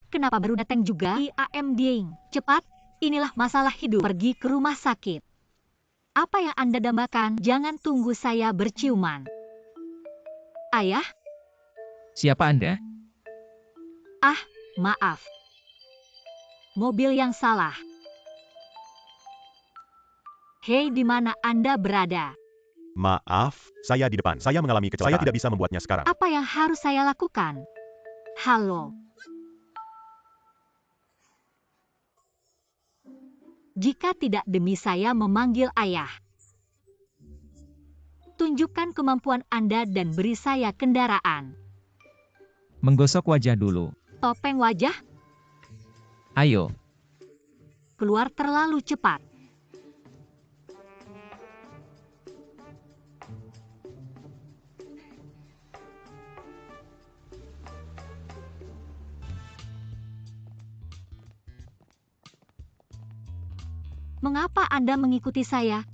Kenapa baru datang juga? IAM Ding. Cepat, inilah masalah hidup. Pergi ke rumah sakit. Apa yang Anda dambakan? Jangan tunggu saya berciuman. Ayah? Siapa Anda? Ah, maaf. Mobil yang salah. Hei, di mana Anda berada? Maaf, saya di depan. Saya mengalami kecelakaan. Saya tidak bisa membuatnya sekarang. Apa yang harus saya lakukan? Halo. Jika tidak demi saya memanggil ayah. Tunjukkan kemampuan Anda dan beri saya kendaraan. Menggosok wajah dulu. Topeng wajah? Ayo. Keluar terlalu cepat. Mengapa Anda mengikuti saya?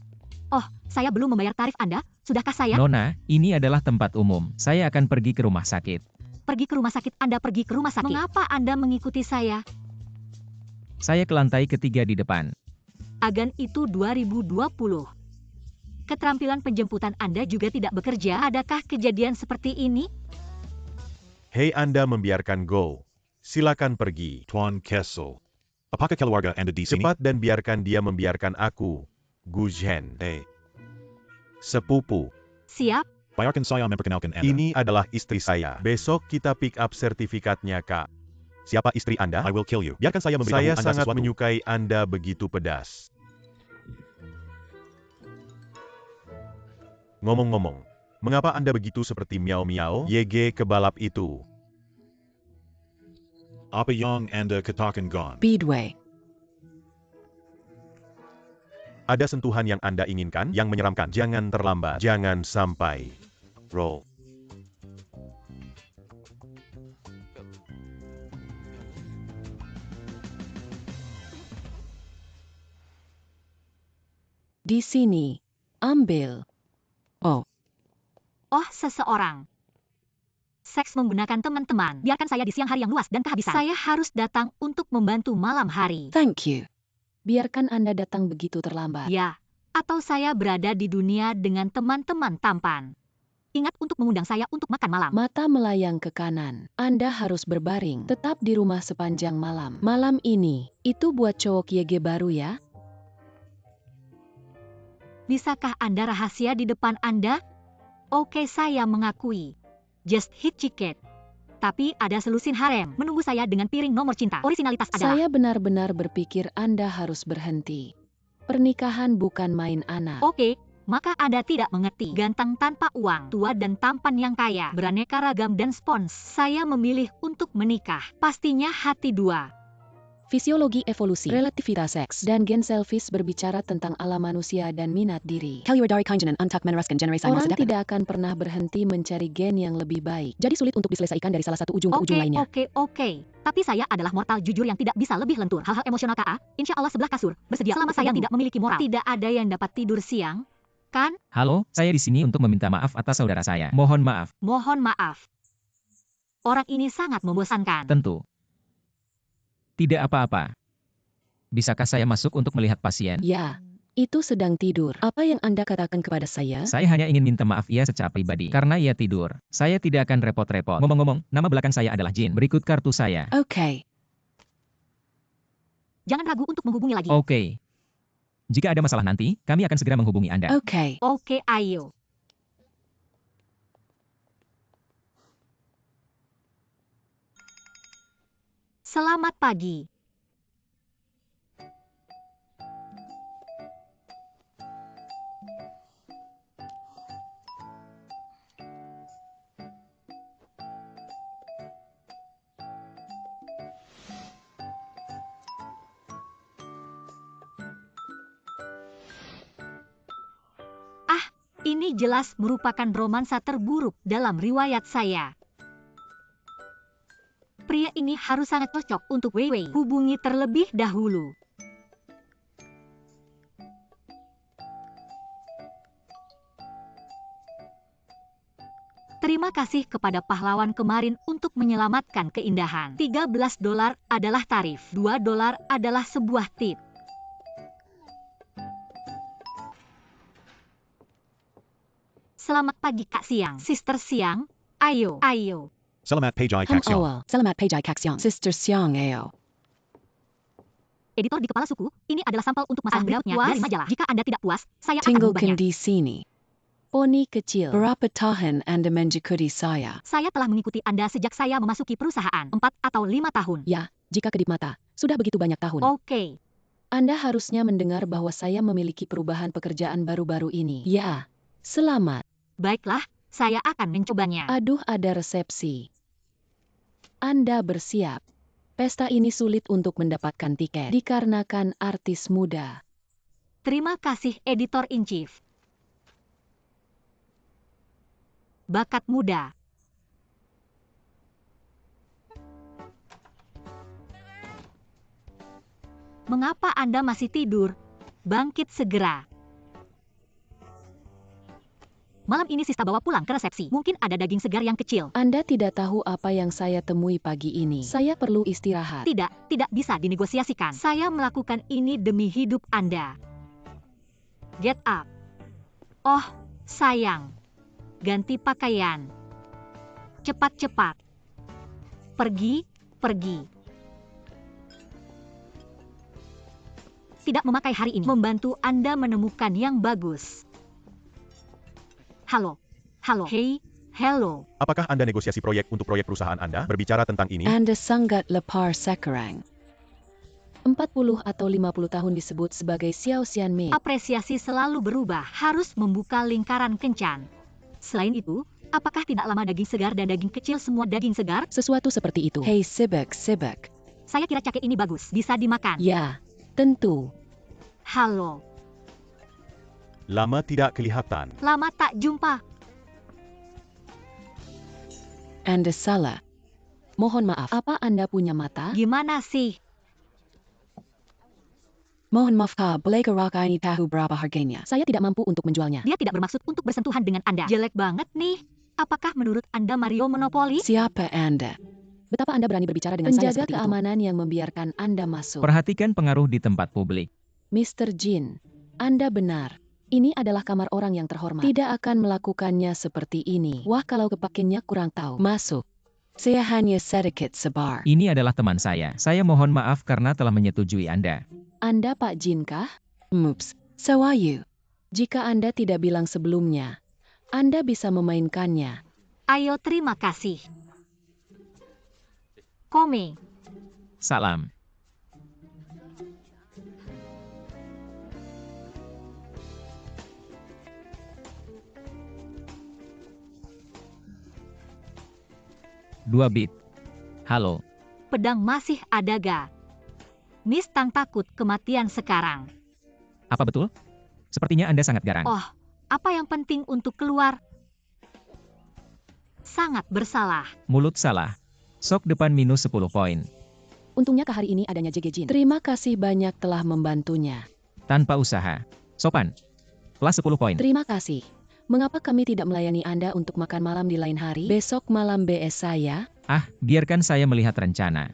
Oh, saya belum membayar tarif Anda. Sudahkah saya? Nona, ini adalah tempat umum. Saya akan pergi ke rumah sakit. Pergi ke rumah sakit. Anda pergi ke rumah sakit. Mengapa Anda mengikuti saya? Saya ke lantai ketiga di depan. Agan itu 2020. Keterampilan penjemputan Anda juga tidak bekerja. Adakah kejadian seperti ini? Hei, Anda membiarkan Go. Silakan pergi. Tuan Kessel. Apakah keluarga Anda di sini? Cepat dan biarkan dia membiarkan aku. Guzhen. Sepupu. Siap. Biarkan saya memperkenalkan Anda. Ini adalah istri saya. Besok kita pick up sertifikatnya, Kak. Siapa istri Anda? I will kill you. Biarkan saya memberitahu Saya Anda sangat sesuatu. menyukai Anda begitu pedas. Ngomong-ngomong, mengapa Anda begitu seperti miau-miau? YG kebalap itu. Apa yang Anda katakan Gon? Speedway. Ada sentuhan yang Anda inginkan, yang menyeramkan. Jangan terlambat. Jangan sampai. Roll. Di sini. Ambil. Oh. Oh, seseorang. Seks menggunakan teman-teman. Biarkan saya di siang hari yang luas dan kehabisan. Saya harus datang untuk membantu malam hari. Thank you. Biarkan Anda datang begitu terlambat. Ya, atau saya berada di dunia dengan teman-teman tampan. Ingat untuk mengundang saya untuk makan malam. Mata melayang ke kanan. Anda harus berbaring. Tetap di rumah sepanjang malam. Malam ini. Itu buat cowok YG baru ya? Bisakah Anda rahasia di depan Anda? Oke, saya mengakui. Just hit chicken. Tapi ada selusin harem menunggu saya dengan piring nomor cinta. Orisinalitas adalah... Saya benar-benar berpikir Anda harus berhenti. Pernikahan bukan main anak. Oke, maka Anda tidak mengerti. Ganteng tanpa uang, tua dan tampan yang kaya, beraneka ragam dan spons. Saya memilih untuk menikah. Pastinya hati dua. Fisiologi evolusi, relativitas seks, dan gen selfish berbicara tentang alam manusia dan minat diri. Orang tidak akan pernah berhenti mencari gen yang lebih baik. Jadi sulit untuk diselesaikan dari salah satu ujung ke ujung lainnya. Oke. Tapi saya adalah mortal jujur yang tidak bisa lebih lentur. Hal-hal emosional KA, insya Allah sebelah kasur. Bersedia selama saya tidak memiliki moral. Tidak ada yang dapat tidur siang, kan? Halo, saya di sini untuk meminta maaf atas saudara saya. Mohon maaf. Mohon maaf. Orang ini sangat membosankan. Tentu. Tidak apa-apa. Bisakah saya masuk untuk melihat pasien? Ya, itu sedang tidur. Apa yang Anda katakan kepada saya? Saya hanya ingin minta maaf ia secara pribadi. Karena ia tidur. Saya tidak akan repot-repot. Ngomong-ngomong, nama belakang saya adalah Jin. Berikut kartu saya. Oke. Jangan ragu untuk menghubungi lagi. Oke. Jika ada masalah nanti, kami akan segera menghubungi Anda. Oke. Oke, ayo. Selamat pagi. Ini jelas merupakan romansa terburuk dalam riwayat saya. Pria ini harus sangat cocok untuk Weiwei. Hubungi terlebih dahulu. Terima kasih kepada pahlawan kemarin untuk menyelamatkan keindahan. $13 adalah tarif. $2 adalah sebuah tip. Selamat pagi Kak Siang. Sister Siang, ayo. Salamat Pajai Ham Kaxiong. awal. Salamat Pajai Kaxiong. Sister Siang Ayo. Editor di kepala suku, ini adalah sampel untuk masalah berikutnya dari majalah. Jika Anda tidak puas, saya akan Tinggalkan mengubahnya. di sini. Poni kecil. Berapa tahun Anda mengikuti saya? Saya telah mengikuti Anda sejak saya memasuki perusahaan. 4 atau 5 tahun. Ya, jika kedip mata, sudah begitu banyak tahun. Oke. Anda harusnya mendengar bahwa saya memiliki perubahan pekerjaan baru-baru ini. Ya, selamat. Baiklah, saya akan mencobanya. Aduh, ada resepsi. Anda bersiap. Pesta ini sulit untuk mendapatkan tiket dikarenakan artis muda. Terima kasih Editor in Chief. Bakat muda. Mengapa Anda masih tidur? Bangkit segera. Malam ini Sista bawa pulang ke resepsi. Mungkin ada daging segar yang kecil. Anda tidak tahu apa yang saya temui pagi ini. Saya perlu istirahat. Tidak bisa dinegosiasikan. Saya melakukan ini demi hidup Anda. Get up. Oh, sayang. Ganti pakaian. Cepat-cepat. Pergi. Tidak memakai hari ini membantu Anda menemukan yang bagus. Halo. Hey, hello. Apakah Anda negosiasi proyek untuk proyek perusahaan Anda? Berbicara tentang ini, Anda sangat lepar sekarang. 40 atau 50 tahun disebut sebagai Xiao Xian Mei. Apresiasi selalu berubah, harus membuka lingkaran kencan. Selain itu, apakah tidak lama daging segar dan daging kecil semua daging segar? Sesuatu seperti itu. Hei sibuk. Saya kira cake ini bagus, bisa dimakan. Ya, tentu. Halo, lama tidak kelihatan. lama tak jumpa. Anda salah. Mohon maaf, apa Anda punya mata? Gimana sih? Mohon maaf, boleh gerak ini tahu berapa harganya? Saya tidak mampu untuk menjualnya. Dia tidak bermaksud untuk bersentuhan dengan Anda. Jelek banget nih. Apakah menurut Anda Mario Monopoly? Siapa Anda? Betapa Anda berani berbicara dengan saya Penjaga seperti keamanan yang membiarkan Anda masuk. Perhatikan pengaruh di tempat publik. Mr. Jin, Anda benar. Ini adalah kamar orang yang terhormat. Tidak akan melakukannya seperti ini. Wah, kalau kepakainya kurang tahu. Masuk. Saya hanya sedikit sabar. Ini adalah teman saya. Saya mohon maaf karena telah menyetujui Anda. Anda Pak Jin kah? Moops. So are you? Jika Anda tidak bilang sebelumnya, Anda bisa memainkannya. Ayo, terima kasih. Kome. Salam. Dua bit. Halo. Pedang masih ada ga? Miss Tang takut kematian sekarang. Apa betul? Sepertinya Anda sangat garang. Oh, apa yang penting untuk keluar? Sangat bersalah. Mulut salah. Sok depan minus 10 poin. Untungnya ke hari ini adanya JG Jin. Terima kasih banyak telah membantunya. Tanpa usaha. Sopan. Plus 10 poin. Terima kasih. Mengapa kami tidak melayani Anda untuk makan malam di lain hari? Besok malam BS saya? Ah, biarkan saya melihat rencana.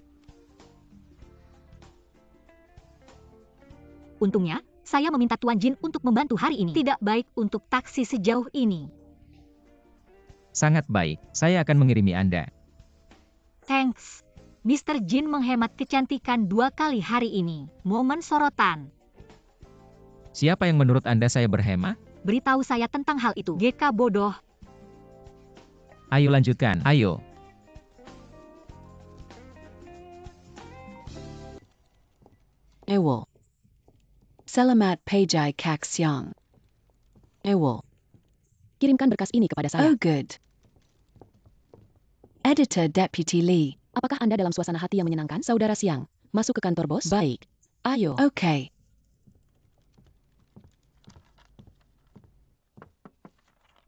Untungnya, saya meminta Tuan Jin untuk membantu hari ini. Tidak baik untuk taksi sejauh ini. Sangat baik. Saya akan mengirimi Anda. Thanks. Mr. Jin menghemat kecantikan 2 kali hari ini. Momen sorotan. Siapa yang menurut Anda saya berhemat? Beritahu saya tentang hal itu. GK bodoh. Ayo lanjutkan. Ayo. Ewol. Selamat Pajai Kaxiong. Ewol. Kirimkan berkas ini kepada saya. Oh, good. Editor Deputy Lee. Apakah Anda dalam suasana hati yang menyenangkan? Saudara Siang, masuk ke kantor bos? Baik. Ayo. Oke.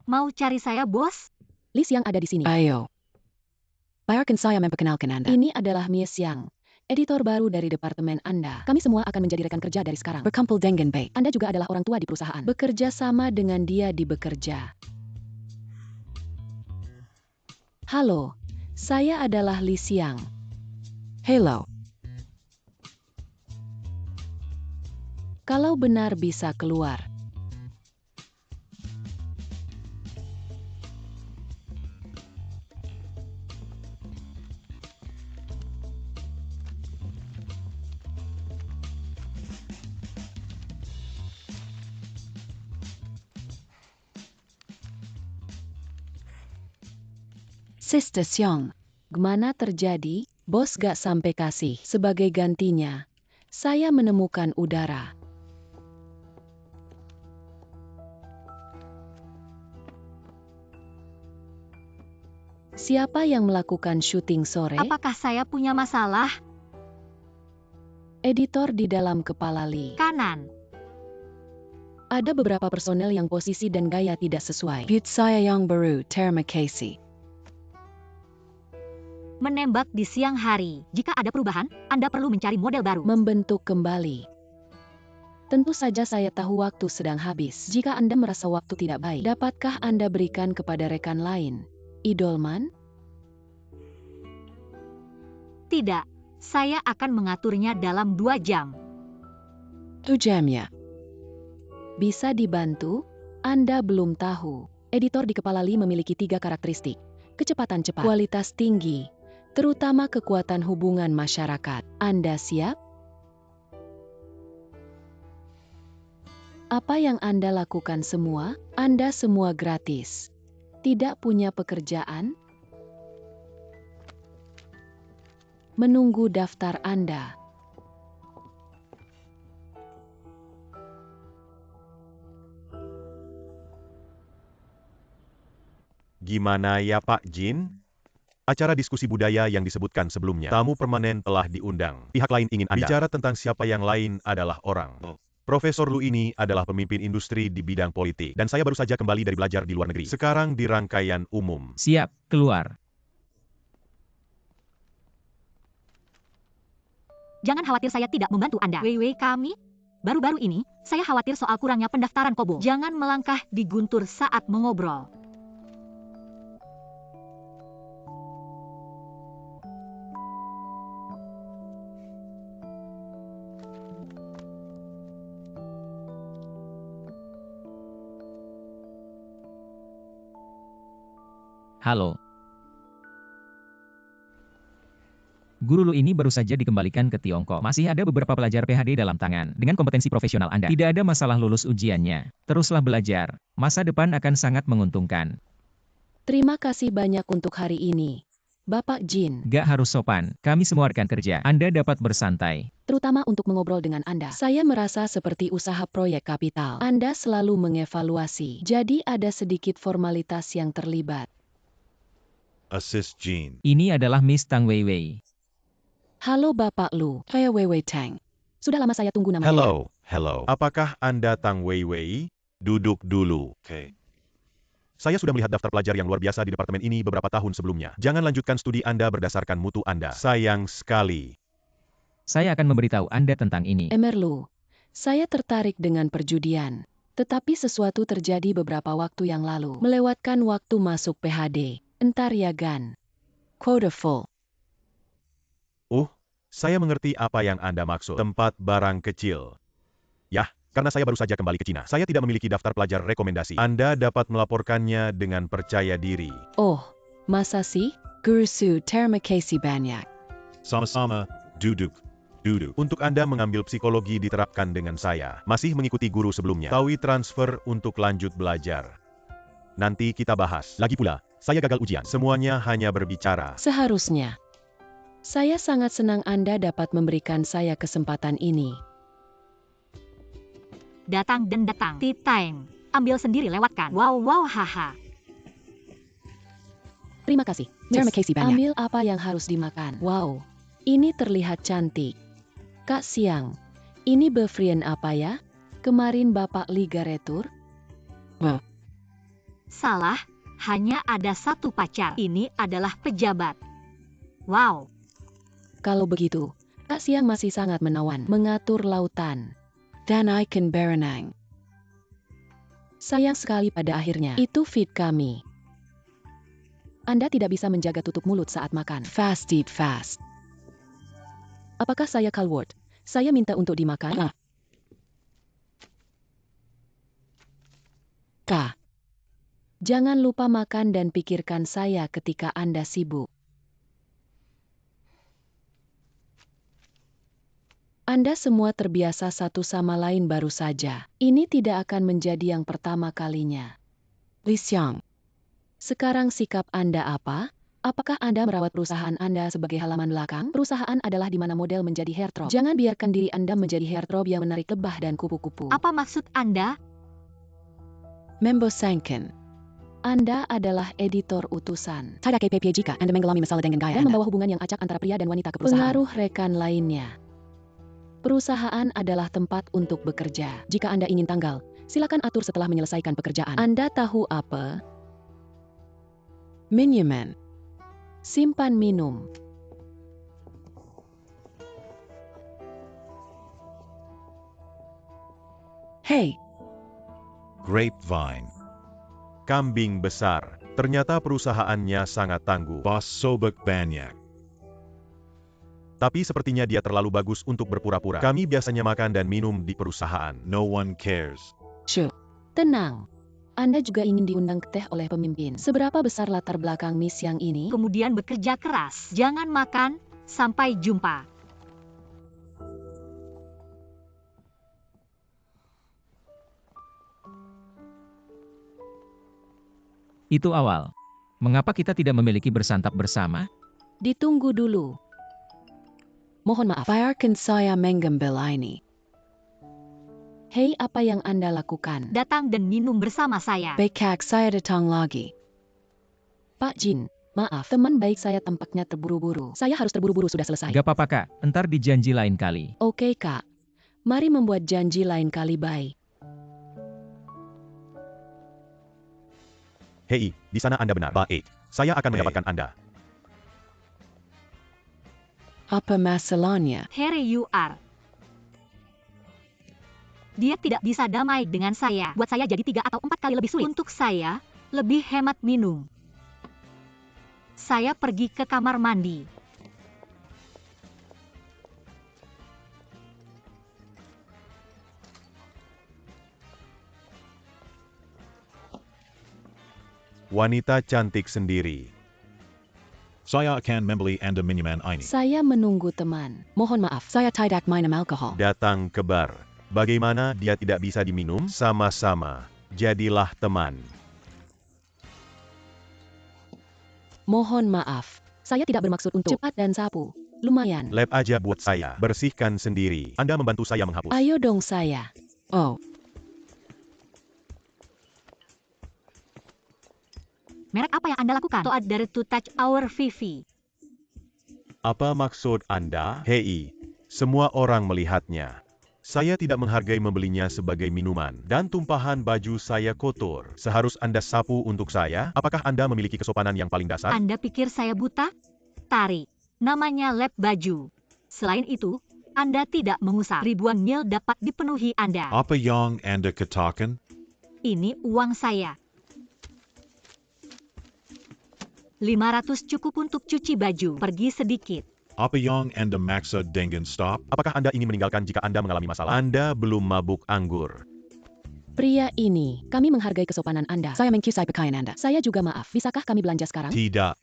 Mau cari saya, bos? Lee Siang ada di sini. Ayo. Biarkan saya memperkenalkan Anda. Ini adalah Mie Siang, editor baru dari departemen Anda. Kami semua akan menjadi rekan kerja dari sekarang. Berkumpul dengan baik. Anda juga adalah orang tua di perusahaan. Bekerja sama dengan dia di bekerja. Halo, saya adalah Li Xiang. Hello. Kalau benar bisa keluar. Sister Xiang, gimana terjadi? Bos gak sampai kasih. Sebagai gantinya, saya menemukan udara. Siapa yang melakukan syuting sore? Apakah saya punya masalah? Editor di dalam kepala Li. Kanan. Ada beberapa personel yang posisi dan gaya tidak sesuai. But saya yang baru, terima kasih. Menembak di siang hari. Jika ada perubahan, Anda perlu mencari model baru. Membentuk kembali. Tentu saja saya tahu waktu sedang habis. Jika Anda merasa waktu tidak baik, dapatkah Anda berikan kepada rekan lain? Idolman? Tidak. Saya akan mengaturnya dalam 2 jam. 2 jam ya. Bisa dibantu? Anda belum tahu. Editor di kepala Li memiliki 3 karakteristik. Kecepatan cepat, kualitas tinggi, terutama kekuatan hubungan masyarakat. Anda siap? Apa yang Anda lakukan semua? Anda semua gratis. Tidak punya pekerjaan? Menunggu daftar Anda. Gimana ya Pak Jin? Acara diskusi budaya yang disebutkan sebelumnya. Tamu permanen telah diundang. Pihak lain ingin Anda bicara tentang siapa yang lain adalah orang. Profesor Lu ini adalah pemimpin industri di bidang politik. Dan saya baru saja kembali dari belajar di luar negeri. Sekarang di rangkaian umum. Siap, keluar. Jangan khawatir saya tidak membantu Anda. Wei kami? Baru-baru ini, saya khawatir soal kurangnya pendaftaran Kobo. Jangan melangkah di guntur saat mengobrol. Halo. Guru Lu ini baru saja dikembalikan ke Tiongkok. Masih ada beberapa pelajar PhD dalam tangan. Dengan kompetensi profesional Anda, tidak ada masalah lulus ujiannya. Teruslah belajar. Masa depan akan sangat menguntungkan. Terima kasih banyak untuk hari ini, Bapak Jin. Gak harus sopan. Kami semua rekan kerja. Anda dapat bersantai. Terutama untuk mengobrol dengan Anda. Saya merasa seperti usaha proyek kapital. Anda selalu mengevaluasi. Jadi ada sedikit formalitas yang terlibat. Assist Jin. Ini adalah Miss Tang Weiwei. Halo Bapak Lu. Saya Weiwei Tang. Sudah lama saya tunggu namanya. Hello. Apakah Anda Tang Weiwei? Duduk dulu. Oke. Saya sudah melihat daftar pelajar yang luar biasa di departemen ini beberapa tahun sebelumnya. Jangan lanjutkan studi Anda berdasarkan mutu Anda. Sayang sekali. Saya akan memberitahu Anda tentang ini. Emerlu, saya tertarik dengan perjudian. Tetapi sesuatu terjadi beberapa waktu yang lalu. Melewatkan waktu masuk PhD. Entar ya Gan. Quota full. Saya mengerti apa yang Anda maksud. Tempat barang kecil. Yah, karena saya baru saja kembali ke Cina. Saya tidak memiliki daftar pelajar rekomendasi. Anda dapat melaporkannya dengan percaya diri. Oh, masa sih? Guru Su, terima kasih banyak. Sama-sama, duduk. Untuk Anda mengambil psikologi diterapkan dengan saya. Masih mengikuti guru sebelumnya. Taui transfer untuk lanjut belajar. Nanti kita bahas. Lagi pula, saya gagal ujian. Semuanya hanya berbicara. Seharusnya. Saya sangat senang Anda dapat memberikan saya kesempatan ini. Datang dan datang. Tea time. Ambil sendiri lewatkan. Wow, haha. Terima kasih. Terima kasih banyak. Ambil apa yang harus dimakan. Wow, ini terlihat cantik. Kak Siang, ini befriend apa ya? Kemarin Bapak Liga Retur? Salah, hanya ada satu pacar. Ini adalah pejabat. Wow. Kalau begitu, Kak Siang masih sangat menawan. Mengatur lautan. Dan ikan berenang. Sayang sekali pada akhirnya. Itu feed kami. Anda tidak bisa menjaga tutup mulut saat makan. Fast eat fast. Apakah saya Calward? Saya minta untuk dimakan. K. Jangan lupa makan dan pikirkan saya ketika Anda sibuk. Anda semua terbiasa satu sama lain baru saja. Ini tidak akan menjadi yang pertama kalinya. Lisyang. Sekarang sikap Anda apa? Apakah Anda merawat perusahaan Anda sebagai halaman belakang? Perusahaan adalah di mana model menjadi heartthrob. Jangan biarkan diri Anda menjadi heartthrob yang menarik lebah dan kupu-kupu. Apa maksud Anda? Membo Sanken. Anda adalah editor utusan. Tidak KPP jika Anda menggelami masalah dengan gaya dan membawa hubungan yang acak antara pria dan wanita ke perusahaan. Pengaruh rekan lainnya. Perusahaan adalah tempat untuk bekerja. Jika Anda ingin tanggal, silakan atur setelah menyelesaikan pekerjaan. Anda tahu apa? Minuman. Simpan minum. Hey, Grapevine. Kambing besar. Ternyata perusahaannya sangat tangguh. Boss Sobek Banyak. Tapi sepertinya dia terlalu bagus untuk berpura-pura. Kami biasanya makan dan minum di perusahaan. No one cares. Shh. Tenang. Anda juga ingin diundang ke teh oleh pemimpin. Seberapa besar latar belakang Miss yang ini? Kemudian bekerja keras. Jangan makan. Sampai jumpa. Itu awal. Mengapa kita tidak memiliki bersantap bersama? Ditunggu dulu. Mohon maaf, biarkan saya mengambil ini. Hei, apa yang Anda lakukan? Datang dan minum bersama saya. Baiklah, saya datang lagi. Pak Jin, maaf, teman baik saya tampaknya terburu-buru. Saya harus terburu-buru, sudah selesai. Gak apa-apa kak, entar dijanji lain kali. Oke kak, mari membuat janji lain kali, bye. Hei, di sana Anda benar. Baik, saya akan mendapatkan Anda. Apa masalahnya? Here you are. Dia tidak bisa damai dengan saya. Buat saya jadi 3 atau 4 kali lebih sulit. Untuk saya, lebih hemat minum. Saya pergi ke kamar mandi. Wanita cantik sendiri. Saya akan membeli Anda minuman ini. Saya menunggu teman. Mohon maaf, saya tidak minum alkohol. Datang ke bar. Bagaimana dia tidak bisa diminum? Sama-sama. Jadilah teman. Mohon maaf, saya tidak bermaksud untuk cepat dan sapu. Lumayan. Lap aja buat saya. Bersihkan sendiri. Anda membantu saya menghapus. Ayo dong saya. Oh, Merek apa yang Anda lakukan? To dare to touch our Vivi. Apa maksud Anda? Hei, semua orang melihatnya. Saya tidak menghargai membelinya sebagai minuman, dan tumpahan baju saya kotor. Seharus Anda sapu untuk saya? Apakah Anda memiliki kesopanan yang paling dasar? Anda pikir saya buta? Tarik. Namanya lap baju. Selain itu, Anda tidak mengusap. Ribuan mil dapat dipenuhi Anda. Apa yang Anda katakan? Ini uang saya. 500 cukup untuk cuci baju. Pergi sedikit. Apa yang Anda maksud dengan stop? Apakah Anda ingin meninggalkan jika Anda mengalami masalah? Anda belum mabuk anggur. pria ini, kami menghargai kesopanan Anda. Saya mengkisai pakaian Anda. Saya juga maaf, bisakah kami belanja sekarang? Tidak.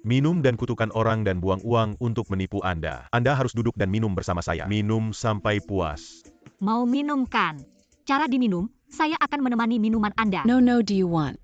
Minum dan kutukan orang dan buang uang untuk menipu Anda. Anda harus duduk dan minum bersama saya. Minum sampai puas. Mau minum kan? Cara diminum, saya akan menemani minuman Anda. No, do you want?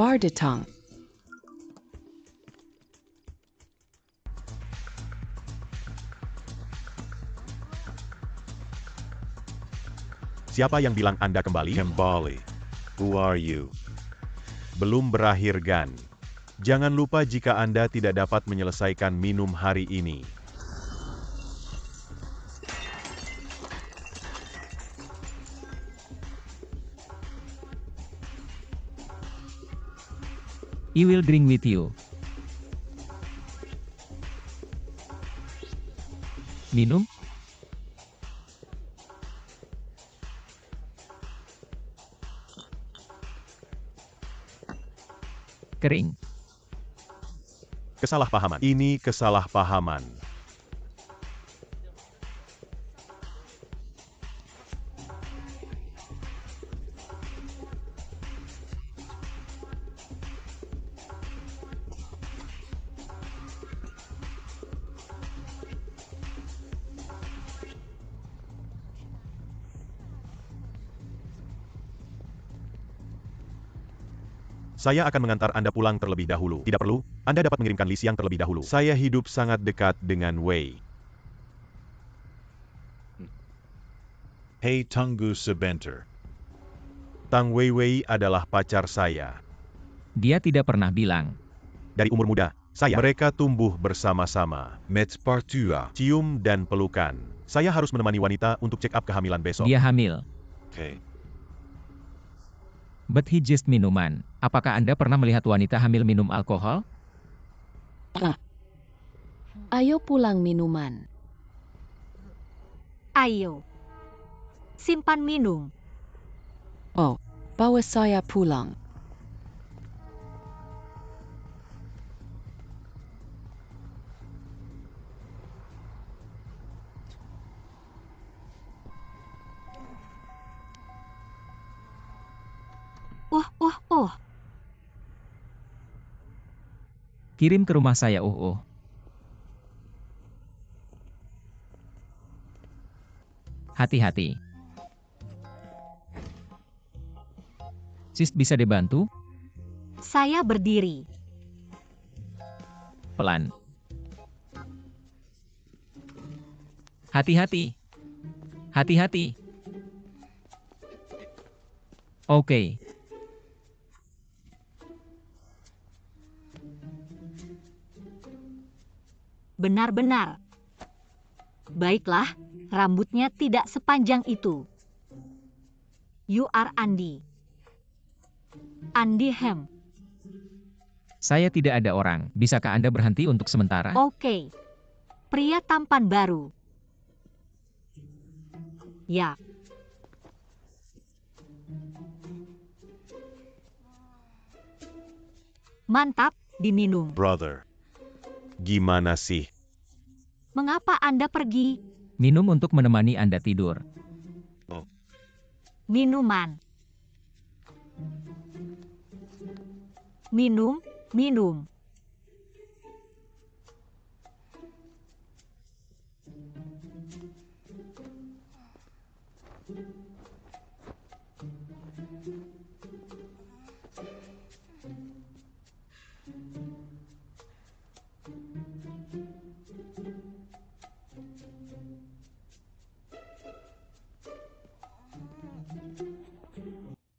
Bar Datang. Siapa yang bilang Anda kembali? Kembali. Who are you? Belum berakhir, Gan. Jangan lupa jika Anda tidak dapat menyelesaikan minum hari ini. I will drink with you. Minum? Kering. Kesalahpahaman. Ini kesalahpahaman. Saya akan mengantar Anda pulang terlebih dahulu. Tidak perlu, Anda dapat mengirimkan Li Xiang terlebih dahulu. Saya hidup sangat dekat dengan Wei. Hey Tunggu sebentar. Tang Weiwei adalah pacar saya. Dia tidak pernah bilang. Dari umur muda, mereka tumbuh bersama-sama. Met partua. Cium dan pelukan. Saya harus menemani wanita untuk check up kehamilan besok. Dia hamil. Okay. But he just minuman. Apakah Anda pernah melihat wanita hamil minum alkohol? Ayo pulang minuman. Ayo. Simpan minum. Oh, bawa saya pulang. Oh. Kirim ke rumah saya, Hati-hati. Sis bisa dibantu? Saya berdiri. Pelan. Hati-hati. Hati-hati. Oke. Benar-benar. Baiklah, rambutnya tidak sepanjang itu. You are Andy. Andy Hem. Saya tidak ada orang. Bisakah Anda berhenti untuk sementara? Oke. Pria tampan baru. Ya. Mantap, diminum. Brother. Gimana sih? Mengapa Anda pergi? Minum untuk menemani Anda tidur. Minuman. Minum.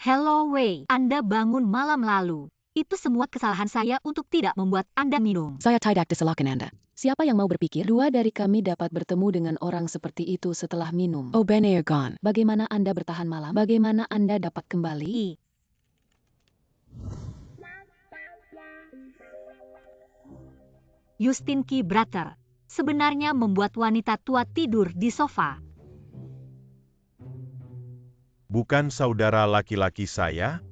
Hello Wei, Anda bangun malam lalu. Itu semua kesalahan saya untuk tidak membuat Anda minum. Saya tidak disalahkan Anda. Siapa yang mau berpikir dua dari kami dapat bertemu dengan orang seperti itu setelah minum? Oh Benergon, bagaimana Anda bertahan malam? Bagaimana Anda dapat kembali? Justin Key Brother sebenarnya membuat wanita tua tidur di sofa. Bukan saudara laki-laki saya?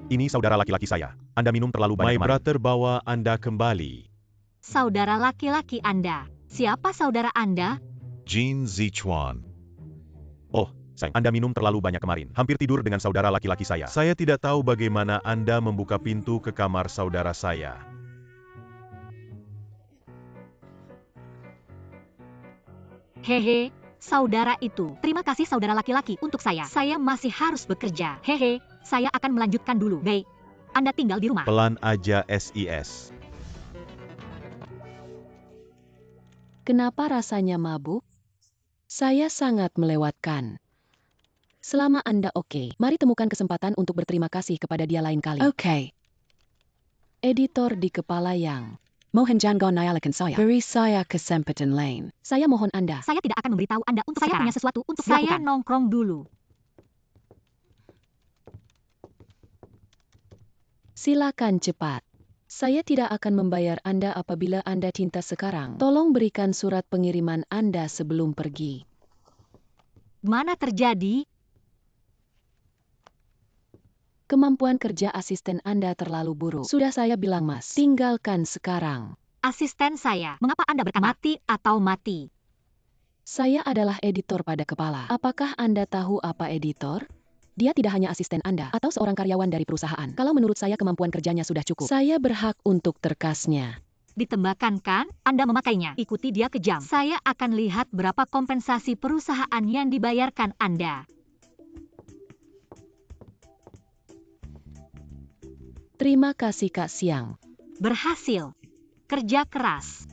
Ini saudara laki-laki saya. Anda minum terlalu banyak. My brother bawa Anda kembali. Saudara laki-laki Anda. Siapa saudara Anda? Jean Zichuan. Oh, sayang. Anda minum terlalu banyak kemarin. Hampir tidur dengan saudara laki-laki saya. Saya tidak tahu bagaimana Anda membuka pintu ke kamar saudara saya. Hehe, saudara itu. Terima kasih saudara laki-laki untuk saya. Saya masih harus bekerja. Hehe, saya akan melanjutkan dulu. Baik, Anda tinggal di rumah. Pelan aja SIS. Kenapa rasanya mabuk? Saya sangat melewatkan. Selama Anda oke, mari temukan kesempatan untuk berterima kasih kepada dia lain kali. Oke. Editor di kepala yang mohon jangan nyalakan saya. Beri saya kesempatan lain. Saya mohon Anda. Saya tidak akan memberitahu Anda untuk Saya sekarang. punya sesuatu untuk Saya dilakukan. nongkrong dulu. Silakan cepat. Saya tidak akan membayar Anda apabila Anda cinta sekarang. Tolong berikan surat pengiriman Anda sebelum pergi. Mana terjadi? Kemampuan kerja asisten Anda terlalu buruk. Sudah saya bilang Mas, tinggalkan sekarang. Asisten saya. Mengapa Anda berkata mati atau mati? Saya adalah editor pada kepala. Apakah Anda tahu apa editor? Dia tidak hanya asisten Anda atau seorang karyawan dari perusahaan. Kalau menurut saya kemampuan kerjanya sudah cukup. Saya berhak untuk terkasnya. Ditembakkan kan? Anda memakainya. Ikuti dia kejam. Saya akan lihat berapa kompensasi perusahaan yang dibayarkan Anda. Terima kasih Kak Siang. Berhasil. Kerja keras.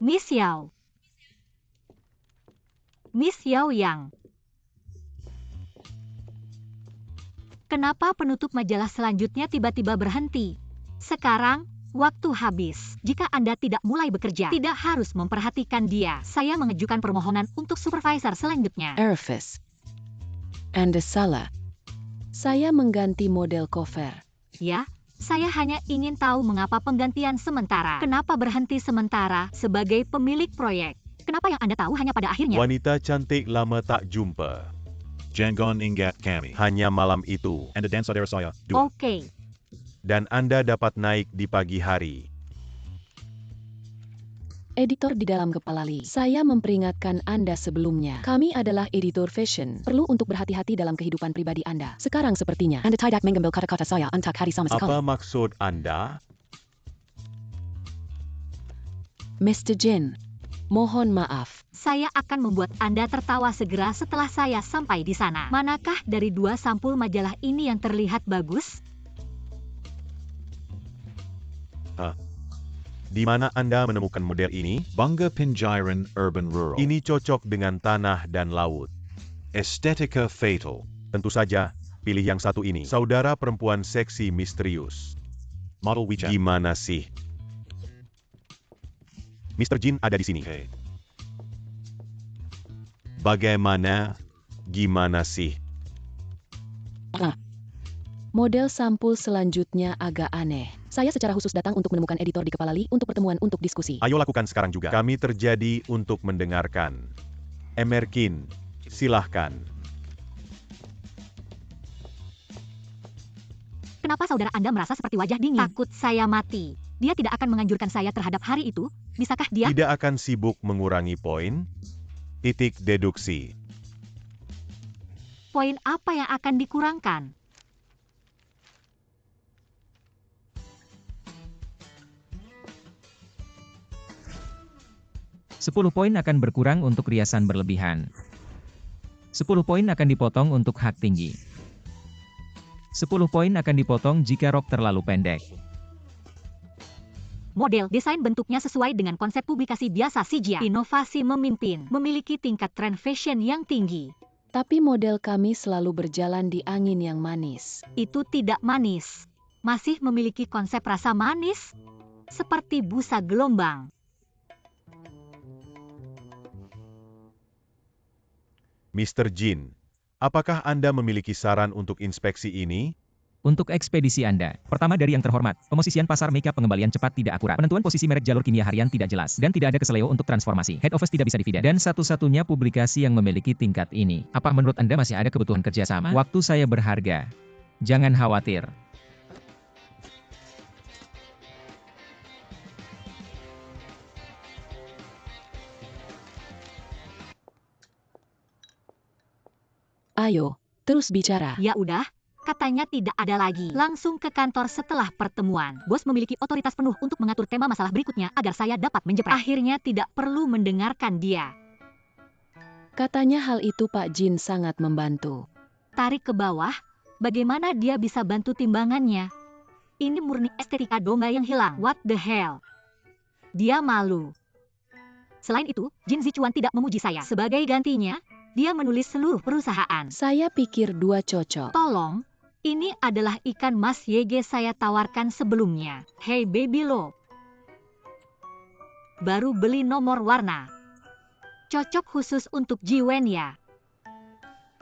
Miss Yao. Miss Yao Yang. Kenapa penutup majalah selanjutnya tiba-tiba berhenti? Sekarang, waktu habis. Jika Anda tidak mulai bekerja, tidak harus memperhatikan dia. Saya mengajukan permohonan untuk supervisor selanjutnya. Erfis. Anda salah. Saya mengganti model cover. Ya, saya hanya ingin tahu mengapa penggantian sementara. Kenapa berhenti sementara sebagai pemilik proyek? Kenapa yang Anda tahu hanya pada akhirnya? Wanita cantik lama tak jumpa. Jangan ingat kami. Hanya malam itu. Anda dan saudara saya. Dua. Oke. Dan Anda dapat naik di pagi hari. Editor di dalam kepala Lee. Saya memperingatkan Anda sebelumnya. Kami adalah editor fashion. Perlu untuk berhati-hati dalam kehidupan pribadi Anda. Sekarang sepertinya Anda tidak mengambil kata-kata saya untuk hari sama sekali. Apa maksud Anda? Mr. Jin, mohon maaf. Saya akan membuat Anda tertawa segera setelah saya sampai di sana. Manakah dari dua sampul majalah ini yang terlihat bagus? Di mana Anda menemukan model ini? Bangga Pinjairan Urban Rural. Ini cocok dengan tanah dan laut. Estetika Fatal. Tentu saja, pilih yang satu ini. Saudara perempuan seksi misterius. Model WeChat. Gimana sih? Mr. Jin ada di sini. Okay. Bagaimana? Gimana sih? Model sampul selanjutnya agak aneh. Saya secara khusus datang untuk menemukan editor di kepala Lee untuk pertemuan untuk diskusi. Ayo lakukan sekarang juga. Kami terjadi untuk mendengarkan. Emerkin, silahkan. Kenapa saudara Anda merasa seperti wajah dingin? Takut saya mati. Dia tidak akan menganjurkan saya terhadap hari itu. Bisakah dia? Tidak akan sibuk mengurangi poin? Titik deduksi. Poin apa yang akan dikurangkan? 10 poin akan berkurang untuk riasan berlebihan. 10 poin akan dipotong untuk hak tinggi. 10 poin akan dipotong jika rok terlalu pendek. Model desain bentuknya sesuai dengan konsep publikasi biasa Sijia. Inovasi memimpin, memiliki tingkat tren fashion yang tinggi. Tapi model kami selalu berjalan di angin yang manis. Itu tidak manis. Masih memiliki konsep rasa manis, seperti busa gelombang. Mr. Jin, apakah Anda memiliki saran untuk inspeksi ini? Untuk ekspedisi Anda, pertama dari yang terhormat, pemosisian pasar makeup pengembalian cepat tidak akurat, penentuan posisi merek jalur kimia harian tidak jelas, dan tidak ada keseleo untuk transformasi. Head office tidak bisa dividen, dan satu-satunya publikasi yang memiliki tingkat ini. Apa menurut Anda masih ada kebutuhan kerjasama? Waktu saya berharga. Jangan khawatir. Ayo, terus bicara. Ya udah, katanya tidak ada lagi. Langsung ke kantor setelah pertemuan. Bos memiliki otoritas penuh untuk mengatur tema masalah berikutnya agar saya dapat menjepret. Akhirnya tidak perlu mendengarkan dia. Katanya hal itu Pak Jin sangat membantu. Tarik ke bawah, bagaimana dia bisa bantu timbangannya? Ini murni estetika domba yang hilang. What the hell? Dia malu. Selain itu, Jin Zichuan tidak memuji saya. Sebagai gantinya, dia menulis seluruh perusahaan. Saya pikir 2 cocok. Tolong, ini adalah ikan mas YG saya tawarkan sebelumnya. Hey baby lo. Baru beli nomor warna. Cocok khusus untuk Jiwen ya.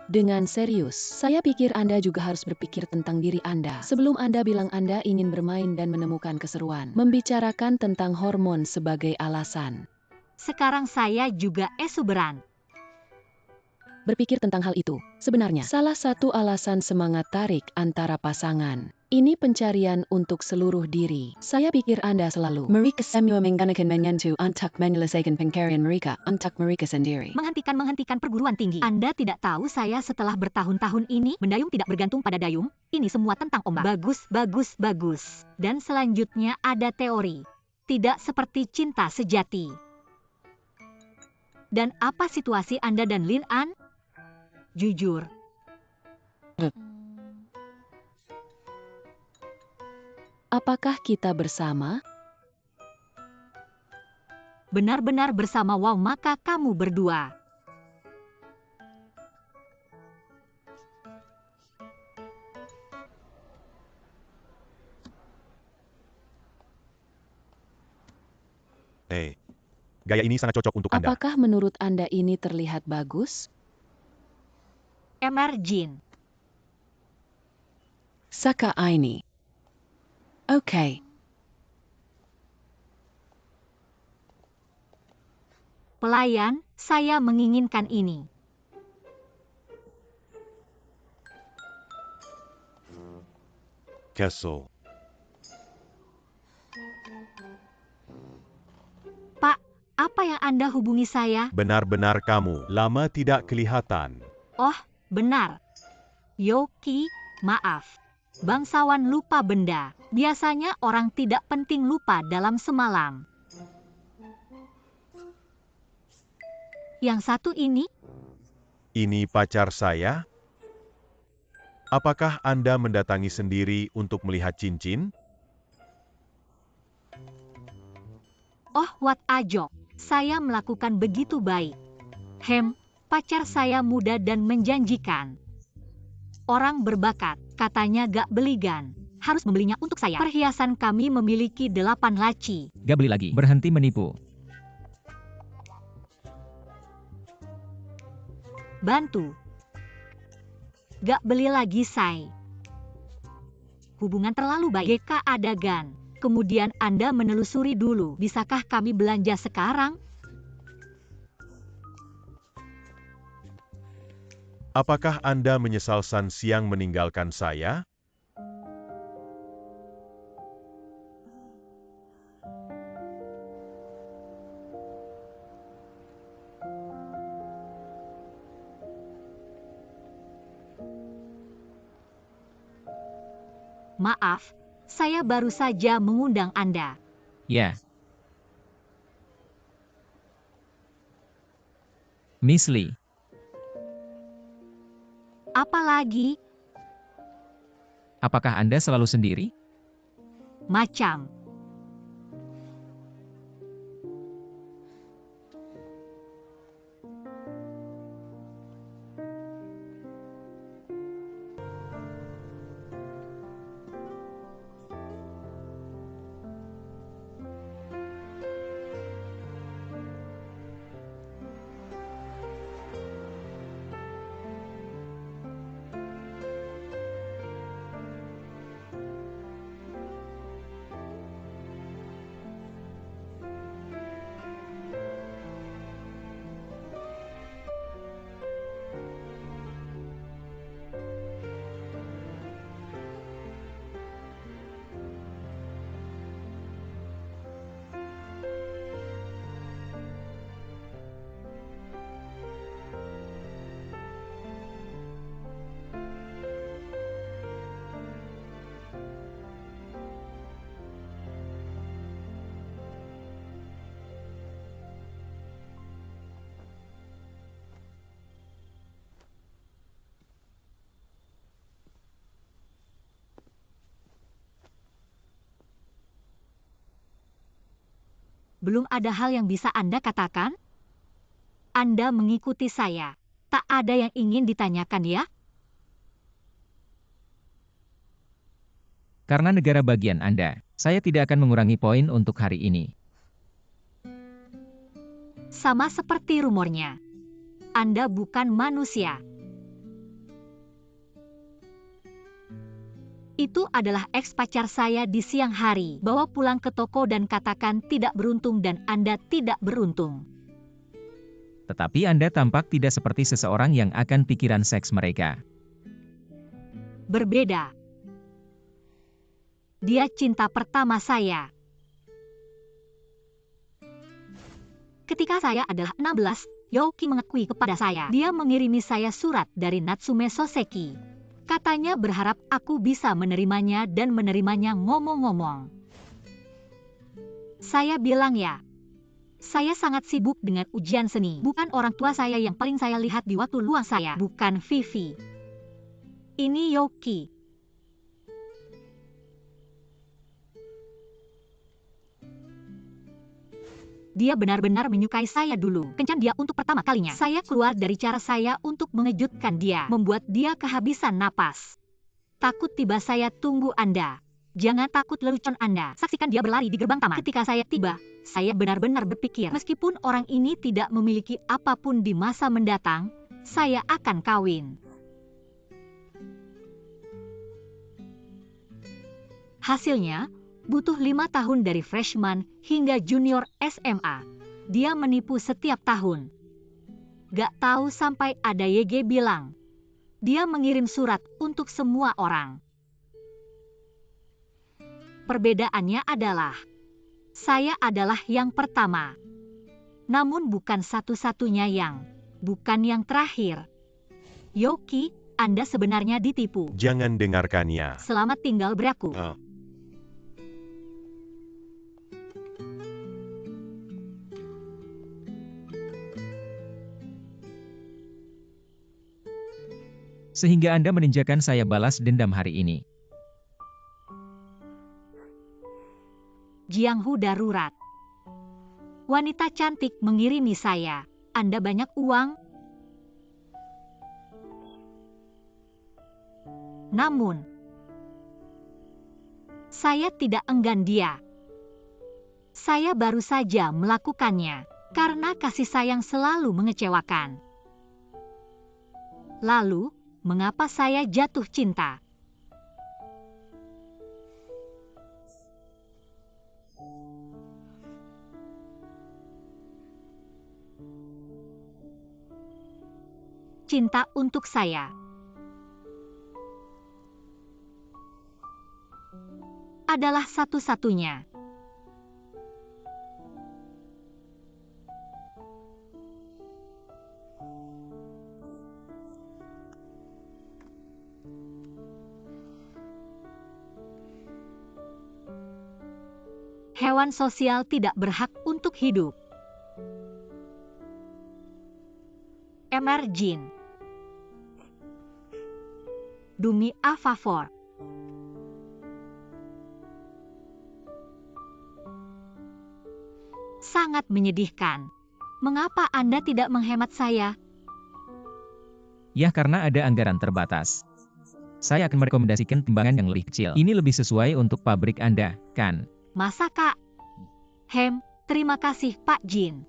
Dengan serius, saya pikir Anda juga harus berpikir tentang diri Anda. Sebelum Anda bilang Anda ingin bermain dan menemukan keseruan. Membicarakan tentang hormon sebagai alasan. Sekarang saya juga exuberan. Berpikir tentang hal itu, sebenarnya salah satu alasan semangat tarik antara pasangan. Ini pencarian untuk seluruh diri. Saya pikir Anda selalu mereka semua menggunakan menyentuh untuk menyelesaikan pencarian mereka untuk mereka sendiri. Menghentikan perguruan tinggi. Anda tidak tahu saya setelah bertahun-tahun ini mendayung tidak bergantung pada dayung. Ini semua tentang ombak. Bagus. Dan selanjutnya ada teori. Tidak seperti cinta sejati. Dan apa situasi Anda dan Lin An? Jujur. Apakah kita bersama? Benar-benar bersama. Wow, maka kamu berdua. Gaya ini sangat cocok untuk Anda. Apakah menurut Anda ini terlihat bagus? MR Jin. Saka ini. Oke. Pelayan, saya menginginkan ini. Castle. Pak, apa yang Anda hubungi saya? Benar-benar kamu. Lama tidak kelihatan. Oh, benar. Yoki, maaf. Bangsawan lupa benda. Biasanya orang tidak penting lupa dalam semalam. Yang satu ini? Ini pacar saya? Apakah Anda mendatangi sendiri untuk melihat cincin? Oh, what a joke. Saya melakukan begitu baik. Pacar saya muda dan menjanjikan. Orang berbakat, katanya gak beligan. Harus membelinya untuk saya. Perhiasan kami memiliki 8 laci. Gak beli lagi. Berhenti menipu. Bantu. Gak beli lagi, say. Hubungan terlalu baik. GK Adagan. Kemudian Anda menelusuri dulu. Bisakah kami belanja sekarang? Apakah Anda menyesal siang meninggalkan saya? Maaf, saya baru saja mengundang Anda. Ya. Miss Lee. Apalagi? Apakah Anda selalu sendiri? Macam. Belum ada hal yang bisa Anda katakan? Anda mengikuti saya. Tak ada yang ingin ditanyakan ya? Karena negara bagian Anda, saya tidak akan mengurangi poin untuk hari ini. Sama seperti rumornya. Anda bukan manusia. Itu adalah ex-pacar saya di siang hari. Bawa pulang ke toko dan katakan tidak beruntung dan Anda tidak beruntung. Tetapi Anda tampak tidak seperti seseorang yang akan pikiran seks mereka. Berbeda. Dia cinta pertama saya. Ketika saya adalah 16, Yoki mengakui kepada saya. Dia mengirimi saya surat dari Natsume Soseki. Katanya berharap aku bisa menerimanya dan menerimanya ngomong-ngomong. Saya bilang ya. Saya sangat sibuk dengan ujian seni. Bukan orang tua saya yang paling saya lihat di waktu luang saya. Bukan Vivi. Ini Yoki. Dia benar-benar menyukai saya dulu. Kencan dia untuk pertama kalinya. Saya keluar dari cara saya untuk mengejutkan dia. Membuat dia kehabisan napas. Takut tiba saya tunggu Anda. Jangan takut lelucon Anda. Saksikan dia berlari di gerbang taman. Ketika saya tiba, saya benar-benar berpikir, meskipun orang ini tidak memiliki apapun di masa mendatang, saya akan kawin. Hasilnya, butuh 5 tahun dari freshman hingga junior SMA. Dia menipu setiap tahun. Gak tahu sampai ada YG bilang. Dia mengirim surat untuk semua orang. Perbedaannya adalah, saya adalah yang pertama. Namun bukan satu-satunya bukan yang terakhir. Yoki, Anda sebenarnya ditipu. Jangan dengarkannya. Selamat tinggal beraku. Sehingga Anda meninjakan saya balas dendam hari ini. Jianghu darurat. Wanita cantik mengirimi saya. Anda banyak uang? Namun, saya tidak enggan dia. Saya baru saja melakukannya karena kasih sayang selalu mengecewakan. Lalu, mengapa saya jatuh cinta? Cinta untuk saya adalah satu-satunya. Hewan sosial tidak berhak untuk hidup. Mr. Jin. Demi a favor. Sangat menyedihkan. Mengapa Anda tidak menghemat saya? Ya karena ada anggaran terbatas. Saya akan merekomendasikan timbangan yang lebih kecil. Ini lebih sesuai untuk pabrik Anda, kan? Masa Kak? Terima kasih Pak Jin.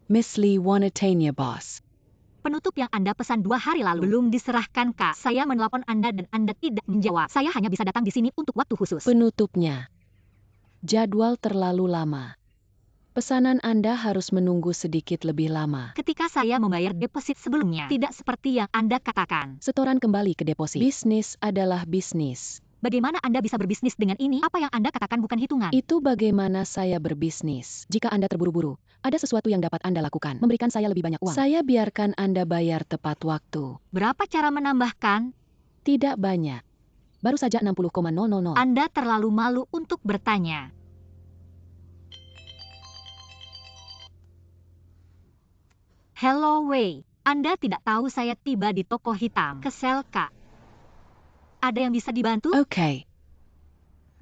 Miss Lee wanna tanya boss. Penutup yang Anda pesan 2 hari lalu belum diserahkan Kak. Saya menelpon Anda dan Anda tidak menjawab. Saya hanya bisa datang di sini untuk waktu khusus. Penutupnya. Jadwal terlalu lama. Pesanan Anda harus menunggu sedikit lebih lama. Ketika saya membayar deposit sebelumnya, tidak seperti yang Anda katakan. Setoran kembali ke deposit. Bisnis adalah bisnis. Bagaimana Anda bisa berbisnis dengan ini? Apa yang Anda katakan bukan hitungan. Itu bagaimana saya berbisnis. Jika Anda terburu-buru, ada sesuatu yang dapat Anda lakukan. Memberikan saya lebih banyak uang. Saya biarkan Anda bayar tepat waktu. Berapa cara menambahkan? Tidak banyak. Baru saja 60,000. Anda terlalu malu untuk bertanya. Hello Wei, Anda tidak tahu saya tiba di toko hitam. Kesel Kak. Ada yang bisa dibantu? Okay.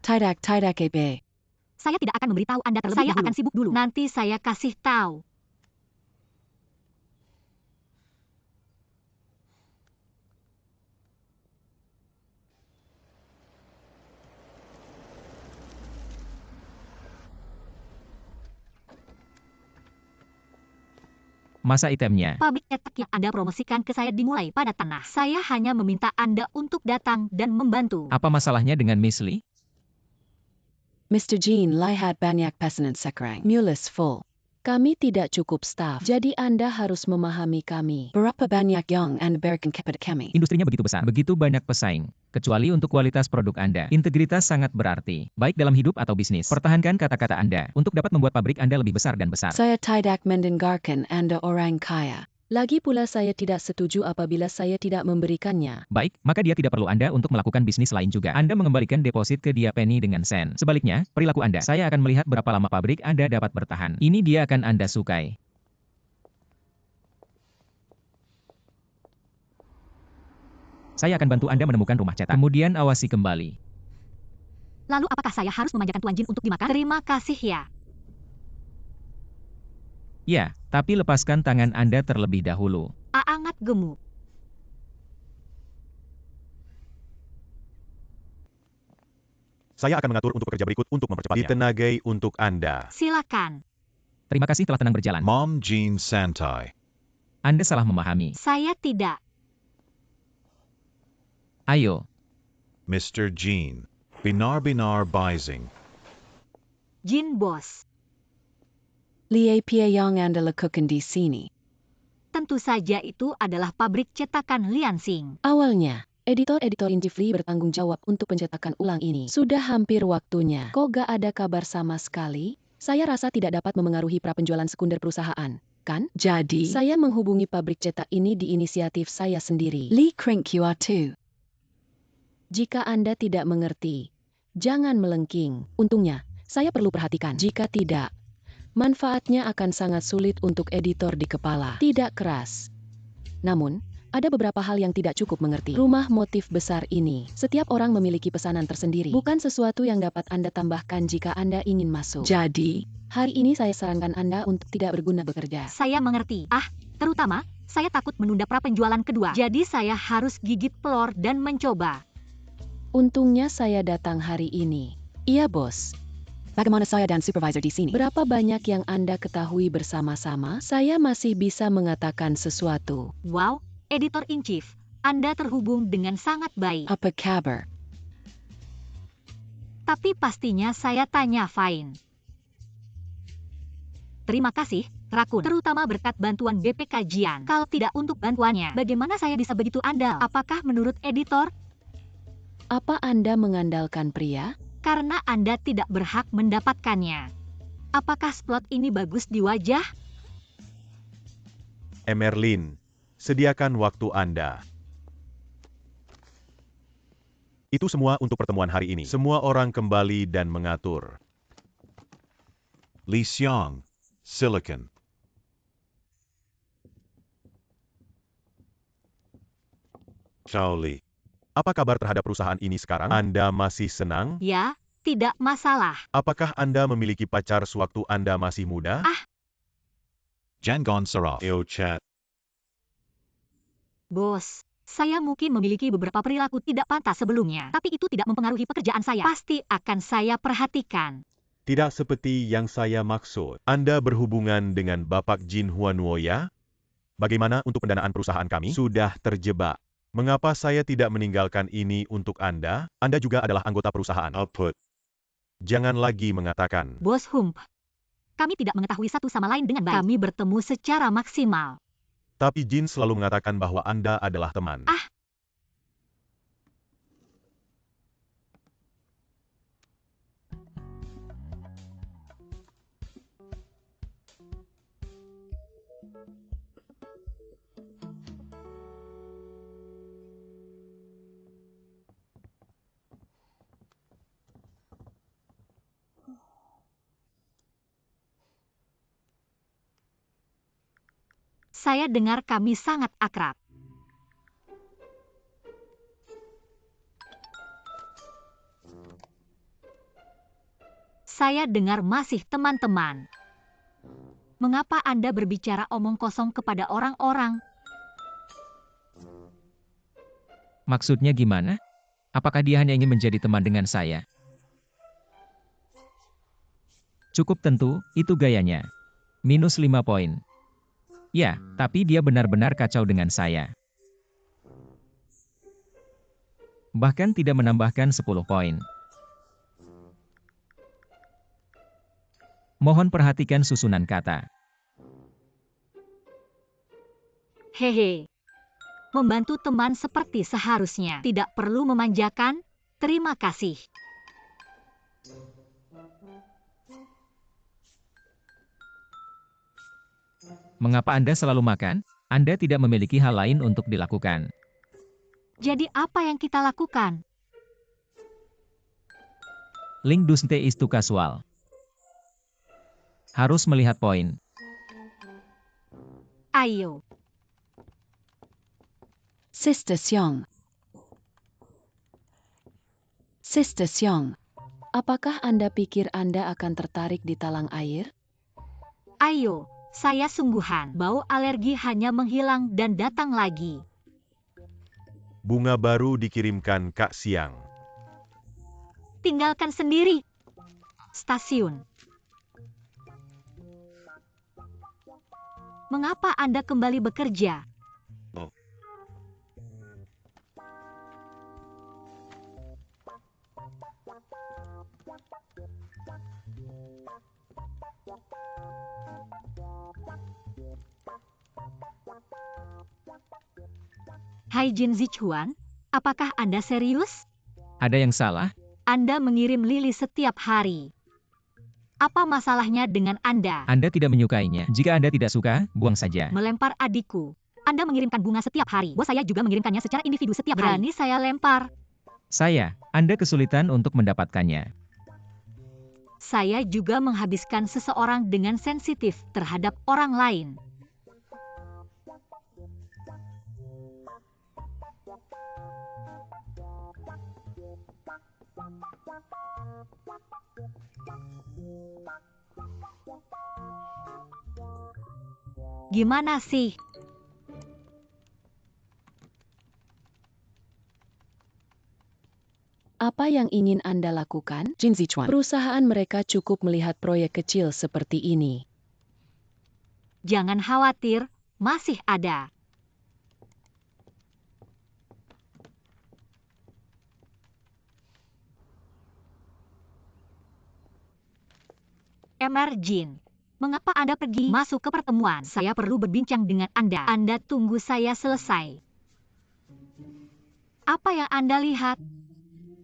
Tidak ebe. Saya tidak akan memberitahu Anda terlebih dahulu. Saya akan sibuk dulu. Nanti saya kasih tahu. Masa itemnya. Pabrik cetak yang Anda promosikan ke saya dimulai pada tanah. Saya hanya meminta Anda untuk datang dan membantu. Apa masalahnya dengan Miss Lee? Mr. Jean lihat banyak pesanan sekarang. Mules full. Kami tidak cukup staf, jadi Anda harus memahami kami. Berapa banyak yang Anda berikan kepada kami? Industrinya begitu besar, begitu banyak pesaing. Kecuali untuk kualitas produk Anda. Integritas sangat berarti, baik dalam hidup atau bisnis. Pertahankan kata-kata Anda, untuk dapat membuat pabrik Anda lebih besar dan besar. Saya tidak mendengarkan Anda orang kaya. Lagi pula saya tidak setuju apabila saya tidak memberikannya. Baik, maka dia tidak perlu Anda untuk melakukan bisnis lain juga. Anda mengembalikan deposit ke dia penny dengan sen. Sebaliknya, perilaku Anda, saya akan melihat berapa lama pabrik Anda dapat bertahan. Ini dia akan Anda sukai. Saya akan bantu Anda menemukan rumah cetak. Kemudian awasi kembali. Lalu apakah saya harus memanjakan Tuan Jin untuk dimakan? Terima kasih ya. Ya, tapi lepaskan tangan Anda terlebih dahulu. Aangat gemuk. Saya akan mengatur untuk pekerja berikut untuk mempercepatnya. Ditenagai untuk Anda. Silakan. Terima kasih telah tenang berjalan. Mom Jean Santai. Anda salah memahami. Saya tidak. Ayo, Mr. Jean. Binar Bising. Jin bos. Lie Pia yang Anda lakukan di sini. Tentu saja itu adalah pabrik cetakan Liansing. Awalnya, editor-editor Injif Lee bertanggung jawab untuk pencetakan ulang ini. Sudah hampir waktunya. Kok gak ada kabar sama sekali? Saya rasa tidak dapat memengaruhi prapenjualan sekunder perusahaan, kan? Jadi, saya menghubungi pabrik cetak ini di inisiatif saya sendiri. Lee Krink QR2. Jika Anda tidak mengerti, jangan melengking. Untungnya, saya perlu perhatikan. Jika tidak, manfaatnya akan sangat sulit untuk editor di kepala. Tidak keras. Namun, ada beberapa hal yang tidak cukup mengerti. Rumah motif besar ini, setiap orang memiliki pesanan tersendiri. Bukan sesuatu yang dapat Anda tambahkan jika Anda ingin masuk. Jadi, hari ini saya sarankan Anda untuk tidak berguna bekerja. Saya mengerti. Terutama, saya takut menunda prapenjualan kedua. Jadi saya harus gigit pelor dan mencoba. Untungnya saya datang hari ini. Iya, bos. Bagaimana saya dan supervisor di sini? Berapa banyak yang Anda ketahui bersama-sama? Saya masih bisa mengatakan sesuatu. Wow, editor in chief, Anda terhubung dengan sangat baik. Apa kabar? Tapi pastinya saya tanya Fine. Terima kasih, Rakun. Terutama berkat bantuan BP Kajian. Kalau tidak untuk bantuannya, bagaimana saya bisa begitu andal? Apakah menurut editor? Apa Anda mengandalkan pria? Karena Anda tidak berhak mendapatkannya. Apakah splot ini bagus di wajah? Emerlin, sediakan waktu Anda. Itu semua untuk pertemuan hari ini. Semua orang kembali dan mengatur. Lee Xiong. Silicon. Xiao Li. Apa kabar terhadap perusahaan ini sekarang? Anda masih senang? Ya, tidak masalah. Apakah Anda memiliki pacar sewaktu Anda masih muda? Jangon Saraf. Chat. Bos, saya mungkin memiliki beberapa perilaku tidak pantas sebelumnya, tapi itu tidak mempengaruhi pekerjaan saya. Pasti akan saya perhatikan. Tidak seperti yang saya maksud. Anda berhubungan dengan Bapak Jin Huanuo ya? Bagaimana untuk pendanaan perusahaan kami? Sudah terjebak. Mengapa saya tidak meninggalkan ini untuk Anda? Anda juga adalah anggota perusahaan. Output. Jangan lagi mengatakan. Bos Hump, kami tidak mengetahui satu sama lain dengan baik. Kami bertemu secara maksimal. Tapi Jin selalu mengatakan bahwa Anda adalah teman. Saya dengar kami sangat akrab. Saya dengar masih teman-teman. Mengapa Anda berbicara omong kosong kepada orang-orang? Maksudnya gimana? Apakah dia hanya ingin menjadi teman dengan saya? Cukup tentu, itu gayanya. Minus 5 poin. Ya, tapi dia benar-benar kacau dengan saya. Bahkan tidak menambahkan 10 poin. Mohon perhatikan susunan kata. Hehe. Membantu teman seperti seharusnya. Tidak perlu memanjakan. Terima kasih. Mengapa Anda selalu makan? Anda tidak memiliki hal lain untuk dilakukan. Jadi apa yang kita lakukan? Link Dusnte is too casual. Harus melihat poin. Ayo. Sister Seong. Sister Seong. Apakah Anda pikir Anda akan tertarik di talang air? Ayo. Saya sungguhan. Bau alergi hanya menghilang dan datang lagi. Bunga baru dikirimkan Kak Siang. Tinggalkan sendiri. Stasiun. Mengapa Anda kembali bekerja? Hai Jin Zichuan, apakah Anda serius? Ada yang salah? Anda mengirim Lily setiap hari. Apa masalahnya dengan Anda? Anda tidak menyukainya. Jika Anda tidak suka, buang saja. Melempar adikku. Anda mengirimkan bunga setiap hari. Bos saya juga mengirimkannya secara individu setiap hari. Berani saya lempar. Anda kesulitan untuk mendapatkannya. Saya juga menghabiskan seseorang dengan sensitif terhadap orang lain. Gimana sih? Apa yang ingin Anda lakukan? Jin Zichuan. Perusahaan mereka cukup melihat proyek kecil seperti ini. Jangan khawatir, masih ada. Mr. Jin, mengapa Anda pergi masuk ke pertemuan? Saya perlu berbincang dengan Anda. Anda tunggu saya selesai. Apa yang Anda lihat?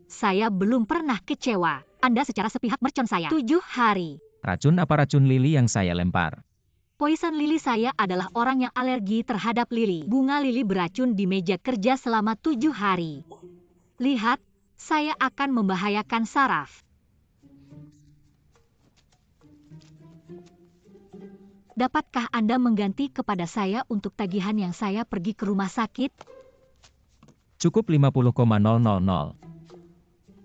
Saya belum pernah kecewa. Anda secara sepihak mercon saya. 7 hari. Racun apa racun lili yang saya lempar? Poison lili saya adalah orang yang alergi terhadap lili. Bunga lili beracun di meja kerja selama 7 hari. Lihat, saya akan membahayakan saraf. Dapatkah Anda mengganti kepada saya untuk tagihan yang saya pergi ke rumah sakit? Cukup 50,000.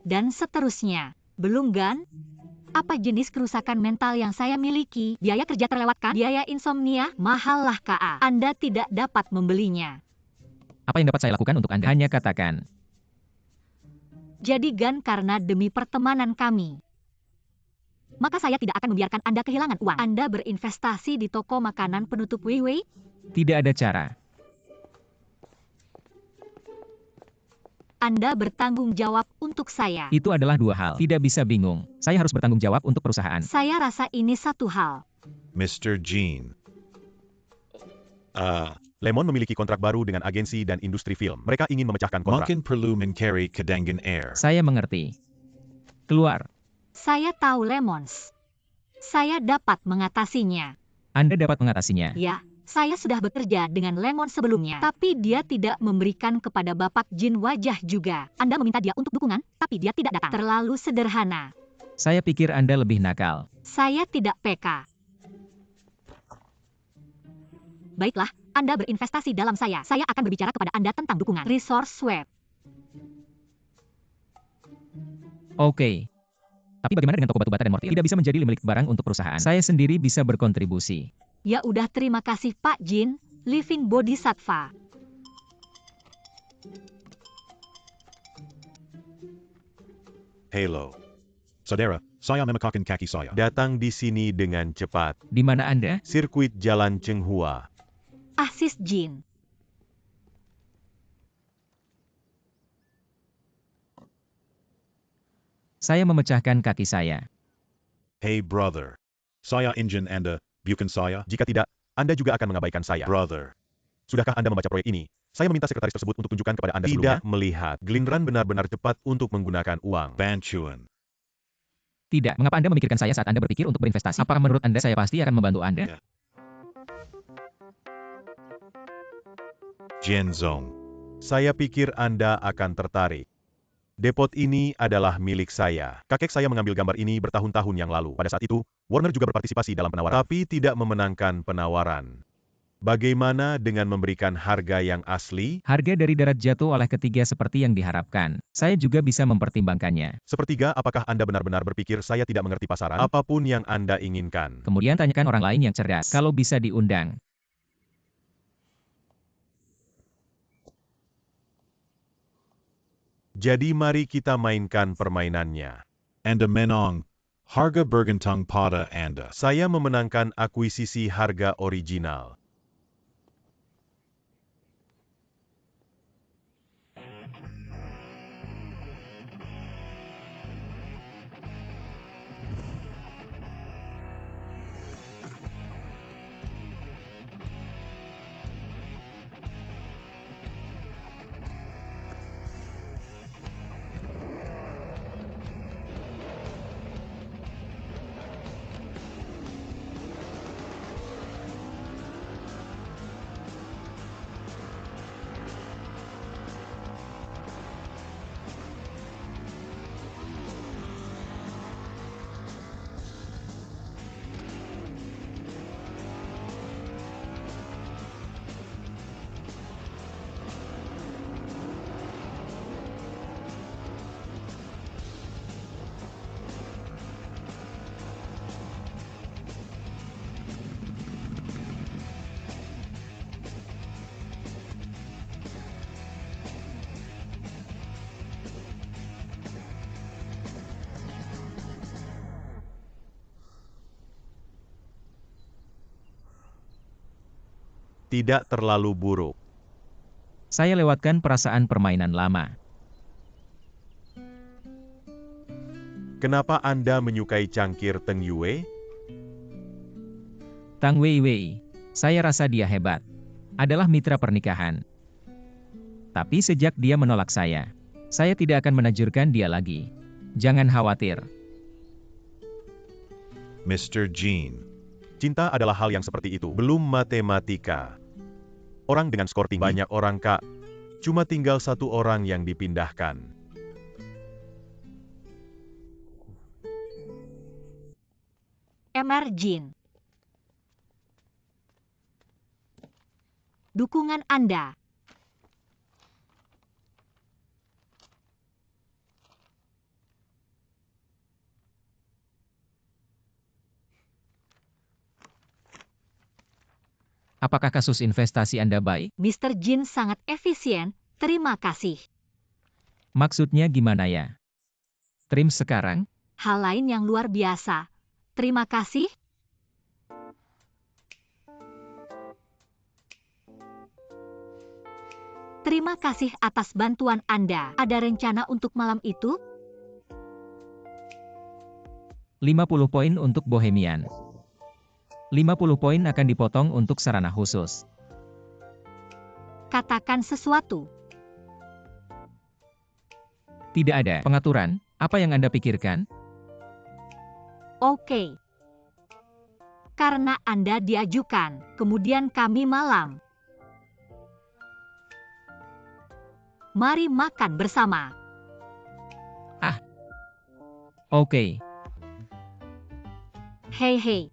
Dan seterusnya. Belum kan? Apa jenis kerusakan mental yang saya miliki? Biaya kerja terlewatkan? Biaya insomnia? Mahal lah KA. Anda tidak dapat membelinya. Apa yang dapat saya lakukan untuk Anda? Hanya katakan. Jadi kan karena demi pertemanan kami. Maka saya tidak akan membiarkan Anda kehilangan uang. Anda berinvestasi di toko makanan penutup Weiwei? Tidak ada cara. Anda bertanggung jawab untuk saya. Itu adalah dua hal. Tidak bisa bingung. Saya harus bertanggung jawab untuk perusahaan. Saya rasa ini satu hal. Mr. Jean. Lemon memiliki kontrak baru dengan agensi dan industri film. Mereka ingin memecahkan kontrak. Mungkin perlu mencari cadangan air. Saya mengerti. Keluar. Saya tahu Lemons. Saya dapat mengatasinya. Anda dapat mengatasinya. Ya, saya sudah bekerja dengan Lemon sebelumnya. Tapi dia tidak memberikan kepada Bapak Jin wajah juga. Anda meminta dia untuk dukungan, tapi dia tidak datang. Terlalu sederhana. Saya pikir Anda lebih nakal. Saya tidak PK. Baiklah, Anda berinvestasi dalam saya. Saya akan berbicara kepada Anda tentang dukungan. Resource Web. Oke. Tapi bagaimana dengan toko batu bata dan mortir? Tidak bisa menjadi milik barang untuk perusahaan. Saya sendiri bisa berkontribusi. Ya udah, terima kasih Pak Jin, Living Bodhisattva. Halo. Saudara, saya memekakan kaki saya. Datang di sini dengan cepat. Di mana Anda? Sirkuit Jalan Chenghua. Asis Jin. Saya memecahkan kaki saya. Hey brother. Saya ingin Anda, bukan saya. Jika tidak, Anda juga akan mengabaikan saya. Brother. Sudahkah Anda membaca proyek ini? Saya meminta sekretaris tersebut untuk tunjukkan kepada Anda sebelumnya. Tidak melihat. Glindran benar-benar cepat untuk menggunakan uang. Bantuan. Tidak, mengapa Anda memikirkan saya saat Anda berpikir untuk berinvestasi? Apakah menurut Anda saya pasti akan membantu Anda? Jenzong. Saya pikir Anda akan tertarik. Depot ini adalah milik saya. Kakek saya mengambil gambar ini bertahun-tahun yang lalu. Pada saat itu, Warner juga berpartisipasi dalam penawaran, tapi tidak memenangkan penawaran. Bagaimana dengan memberikan harga yang asli? Harga dari darat jatuh oleh ketiga seperti yang diharapkan. Saya juga bisa mempertimbangkannya. Sepertiga, apakah Anda benar-benar berpikir saya tidak mengerti pasaran? Apapun yang Anda inginkan. Kemudian tanyakan orang lain yang cerdas. Kalau bisa diundang. Jadi mari kita mainkan permainannya. Anda menang. Harga bergantung pada Anda. Saya memenangkan akuisisi harga original. Tidak terlalu buruk. Saya lewatkan perasaan permainan lama. Kenapa Anda menyukai cangkir Teng Yue? Tang Weiwei. Saya rasa dia hebat. Adalah mitra pernikahan. Tapi sejak dia menolak saya tidak akan menajurkan dia lagi. Jangan khawatir. Mr. Jean. Cinta adalah hal yang seperti itu, belum matematika. Orang dengan skor tinggi, banyak orang Kak. Cuma tinggal satu orang yang dipindahkan. Mr. Jin. Dukungan Anda. Apakah kasus investasi Anda baik? Mr. Jin sangat efisien, terima kasih. Maksudnya gimana ya? Trim sekarang? Hal lain yang luar biasa. Terima kasih. Terima kasih atas bantuan Anda. Ada rencana untuk malam itu? 50 poin untuk Bohemian. 50 poin akan dipotong untuk sarana khusus. Katakan sesuatu. Tidak ada pengaturan. Apa yang Anda pikirkan? Oke. Karena Anda diajukan, kemudian kami malam. Mari makan bersama. Oke. Hei.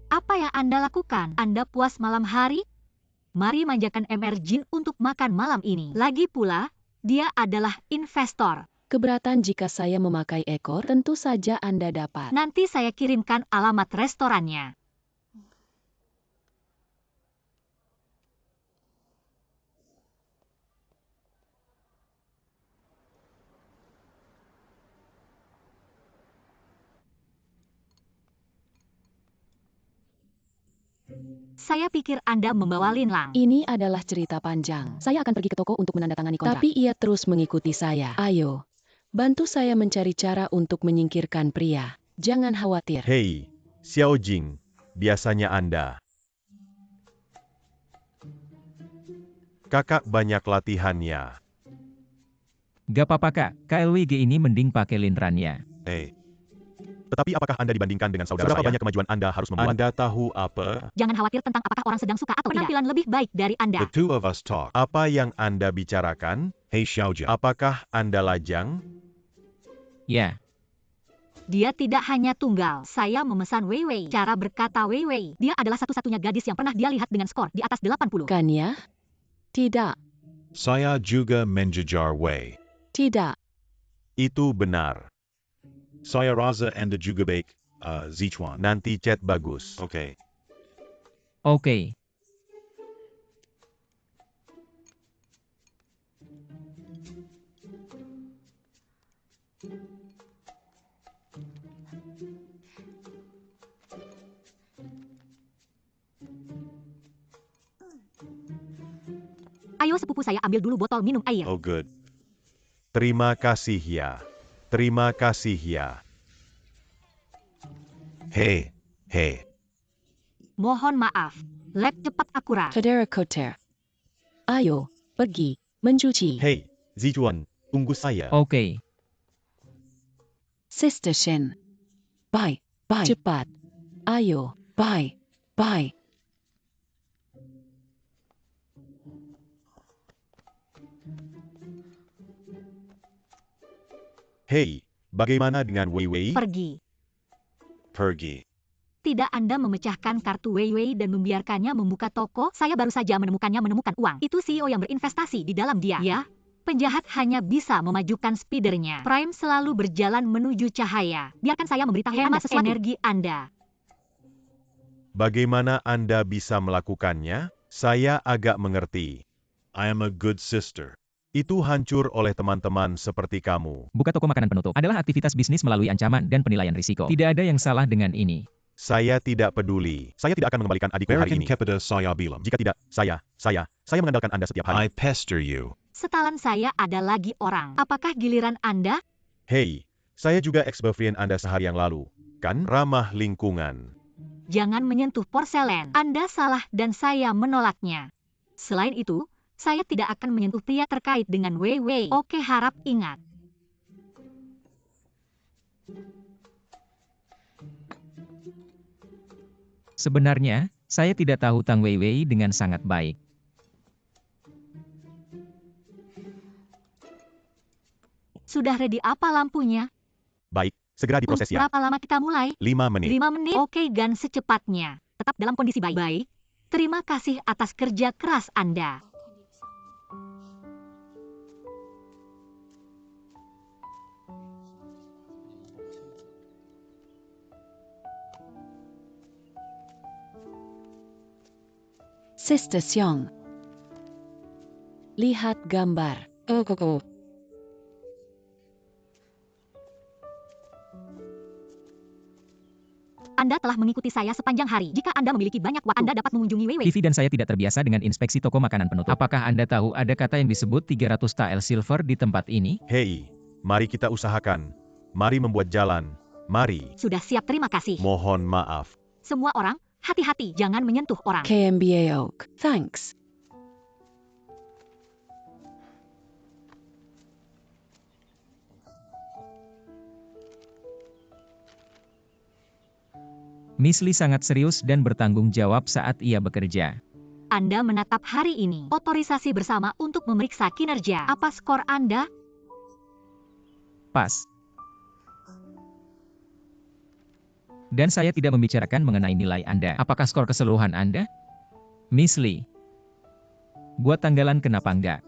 Apa yang Anda lakukan? Anda puas malam hari? Mari manjakan Mr. Jin untuk makan malam ini. Lagi pula, dia adalah investor. Keberatan jika saya memakai ekor? Tentu saja Anda dapat. Nanti saya kirimkan alamat restorannya. Saya pikir Anda membawa linlang. Ini adalah cerita panjang. Saya akan pergi ke toko untuk menandatangani kontrak. Tapi ia terus mengikuti saya. Ayo, bantu saya mencari cara untuk menyingkirkan pria. Jangan khawatir. Hei, Xiao Jing, biasanya Anda. Kakak banyak latihannya. Gak apa-apa kak, KLWG ini mending pakai linrannya. Hei. Tetapi apakah Anda dibandingkan dengan saudara saya? Berapa banyak kemajuan Anda harus membuat? Anda tahu apa? Jangan khawatir tentang apakah orang sedang suka atau penampilan lebih baik dari Anda. The two of us talk. Apa yang Anda bicarakan? Hey Xiaojia. Apakah Anda lajang? Ya, Dia tidak hanya tunggal. Saya memesan Wei Wei. Cara berkata Wei Wei. Dia adalah satu-satunya gadis yang pernah dia lihat dengan skor di atas 80. Kan ya? Tidak, Saya juga menjajar Wei. tidak. Itu benar. Saya rasa Anda juga baik, Zichuan. Nanti chat bagus. Okay. oke. Ayo sepupu saya ambil dulu botol minum air. Oh, good. Terima kasih ya. Terima kasih ya. Hey, hey. Mohon maaf. Lab cepat akurat. Saudara Koter. Ayo, pergi, mencuci. Hei, Zichuan, tunggu saya. Oke. Sister Shen. Bye, bye. Cepat. Ayo, bye, bye. Hei, bagaimana dengan Wei Wei? Pergi. Pergi. Tidak Anda memecahkan kartu Wei Wei dan membiarkannya membuka toko? Saya baru saja menemukan uang. Itu CEO yang berinvestasi di dalam dia. Ya, penjahat hanya bisa memajukan spidernya. Prime selalu berjalan menuju cahaya. Biarkan saya memberitahu Anda sesuatu. Energi Anda. Bagaimana Anda bisa melakukannya? Saya agak mengerti. I am a good sister. Itu hancur oleh teman-teman seperti kamu. Buka toko makanan penutup adalah aktivitas bisnis melalui ancaman dan penilaian risiko. Tidak ada yang salah dengan ini. Saya tidak peduli. Saya tidak akan mengembalikan adikku hari American ini. Kepada saya bilang. Jika tidak, saya mengandalkan Anda setiap I hari. pester you. Setelan saya ada lagi orang. Apakah giliran Anda? Hei, saya juga ex-boyfriend Anda sehari yang lalu. Kan ramah lingkungan. Jangan menyentuh porselen. Anda salah dan saya menolaknya. Selain itu, saya tidak akan menyentuh pria terkait dengan Wei Wei. Oke, harap ingat. Sebenarnya, saya tidak tahu Tang Wei Wei dengan sangat baik. Sudah ready apa lampunya? Baik, segera diproses ya. Berapa lama kita mulai? 5 menit. 5 menit. Oke, Gan, secepatnya. Tetap dalam kondisi baik. Terima kasih atas kerja keras Anda. Sister Xiong. Lihat gambar. Oh. Anda telah mengikuti saya sepanjang hari. Jika Anda memiliki banyak waktu, Anda dapat mengunjungi Wei Wei. Vivi dan saya tidak terbiasa dengan inspeksi toko makanan penutup. Apakah Anda tahu ada kata yang disebut 300 TL silver di tempat ini? Hei, mari kita usahakan. Mari membuat jalan. Mari. Sudah siap, terima kasih. Mohon maaf. Semua orang, hati-hati, jangan menyentuh orang. KMBA Oak. Thanks. Miss Lee sangat serius dan bertanggung jawab saat ia bekerja. Anda menatap hari ini. Otorisasi bersama untuk memeriksa kinerja. Apa skor Anda? Pas. Dan saya tidak membicarakan mengenai nilai Anda. Apakah skor keseluruhan Anda? Miss Lee. Buat tanggalan kenapa enggak?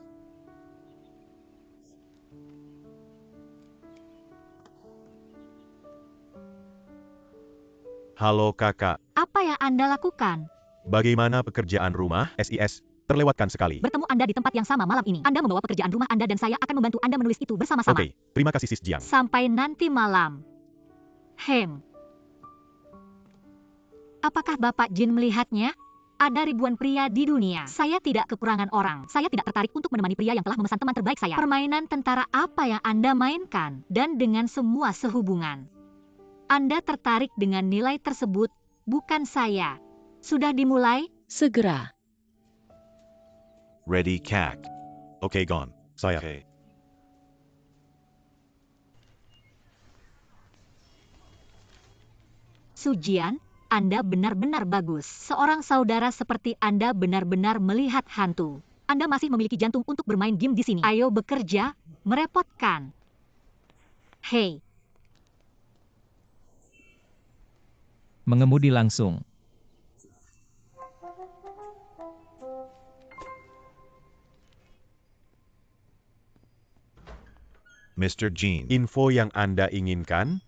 Halo kakak, Apa yang Anda lakukan? bagaimana pekerjaan rumah? SIS, terlewatkan sekali. Bertemu Anda di tempat yang sama malam ini. Anda membawa pekerjaan rumah Anda dan saya akan membantu Anda menulis itu bersama-sama. Oke, terima kasih Sis Jiang. Sampai nanti malam. Apakah Bapak Jin melihatnya? Ada ribuan pria di dunia. Saya tidak kekurangan orang. Saya tidak tertarik untuk menemani pria yang telah memesan teman terbaik saya. Permainan tentara apa yang Anda mainkan? Dan dengan semua sehubungan. Anda tertarik dengan nilai tersebut, bukan saya. Sudah dimulai? Segera. Ready, Kak. Okay, gone. Saya. Okay. Sujian, Anda benar-benar bagus. Seorang saudara seperti Anda benar-benar melihat hantu. Anda masih memiliki jantung untuk bermain game di sini. Ayo bekerja, merepotkan. Hei, Mengemudi langsung. Mr. Jean. Info yang Anda inginkan?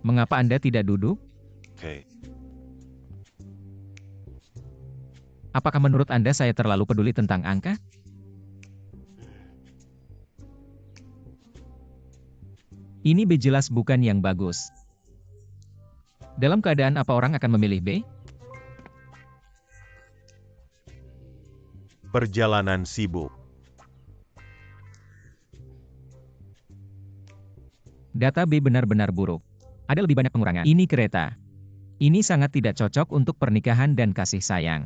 Mengapa Anda tidak duduk? Okay. Apakah menurut Anda saya terlalu peduli tentang angka? Ini B jelas bukan yang bagus. Dalam keadaan apa orang akan memilih B? Perjalanan sibuk. Data B benar-benar buruk. Ada lebih banyak pengurangan. Ini kereta. Ini sangat tidak cocok untuk pernikahan dan kasih sayang.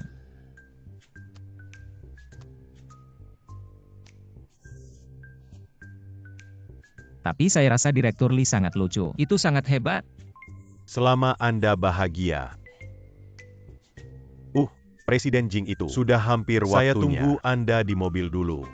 Tapi saya rasa Direktur Lee sangat lucu. Itu sangat hebat. Selama Anda bahagia. Presiden Jing itu sudah hampir waktunya. Saya tunggu Anda di mobil dulu.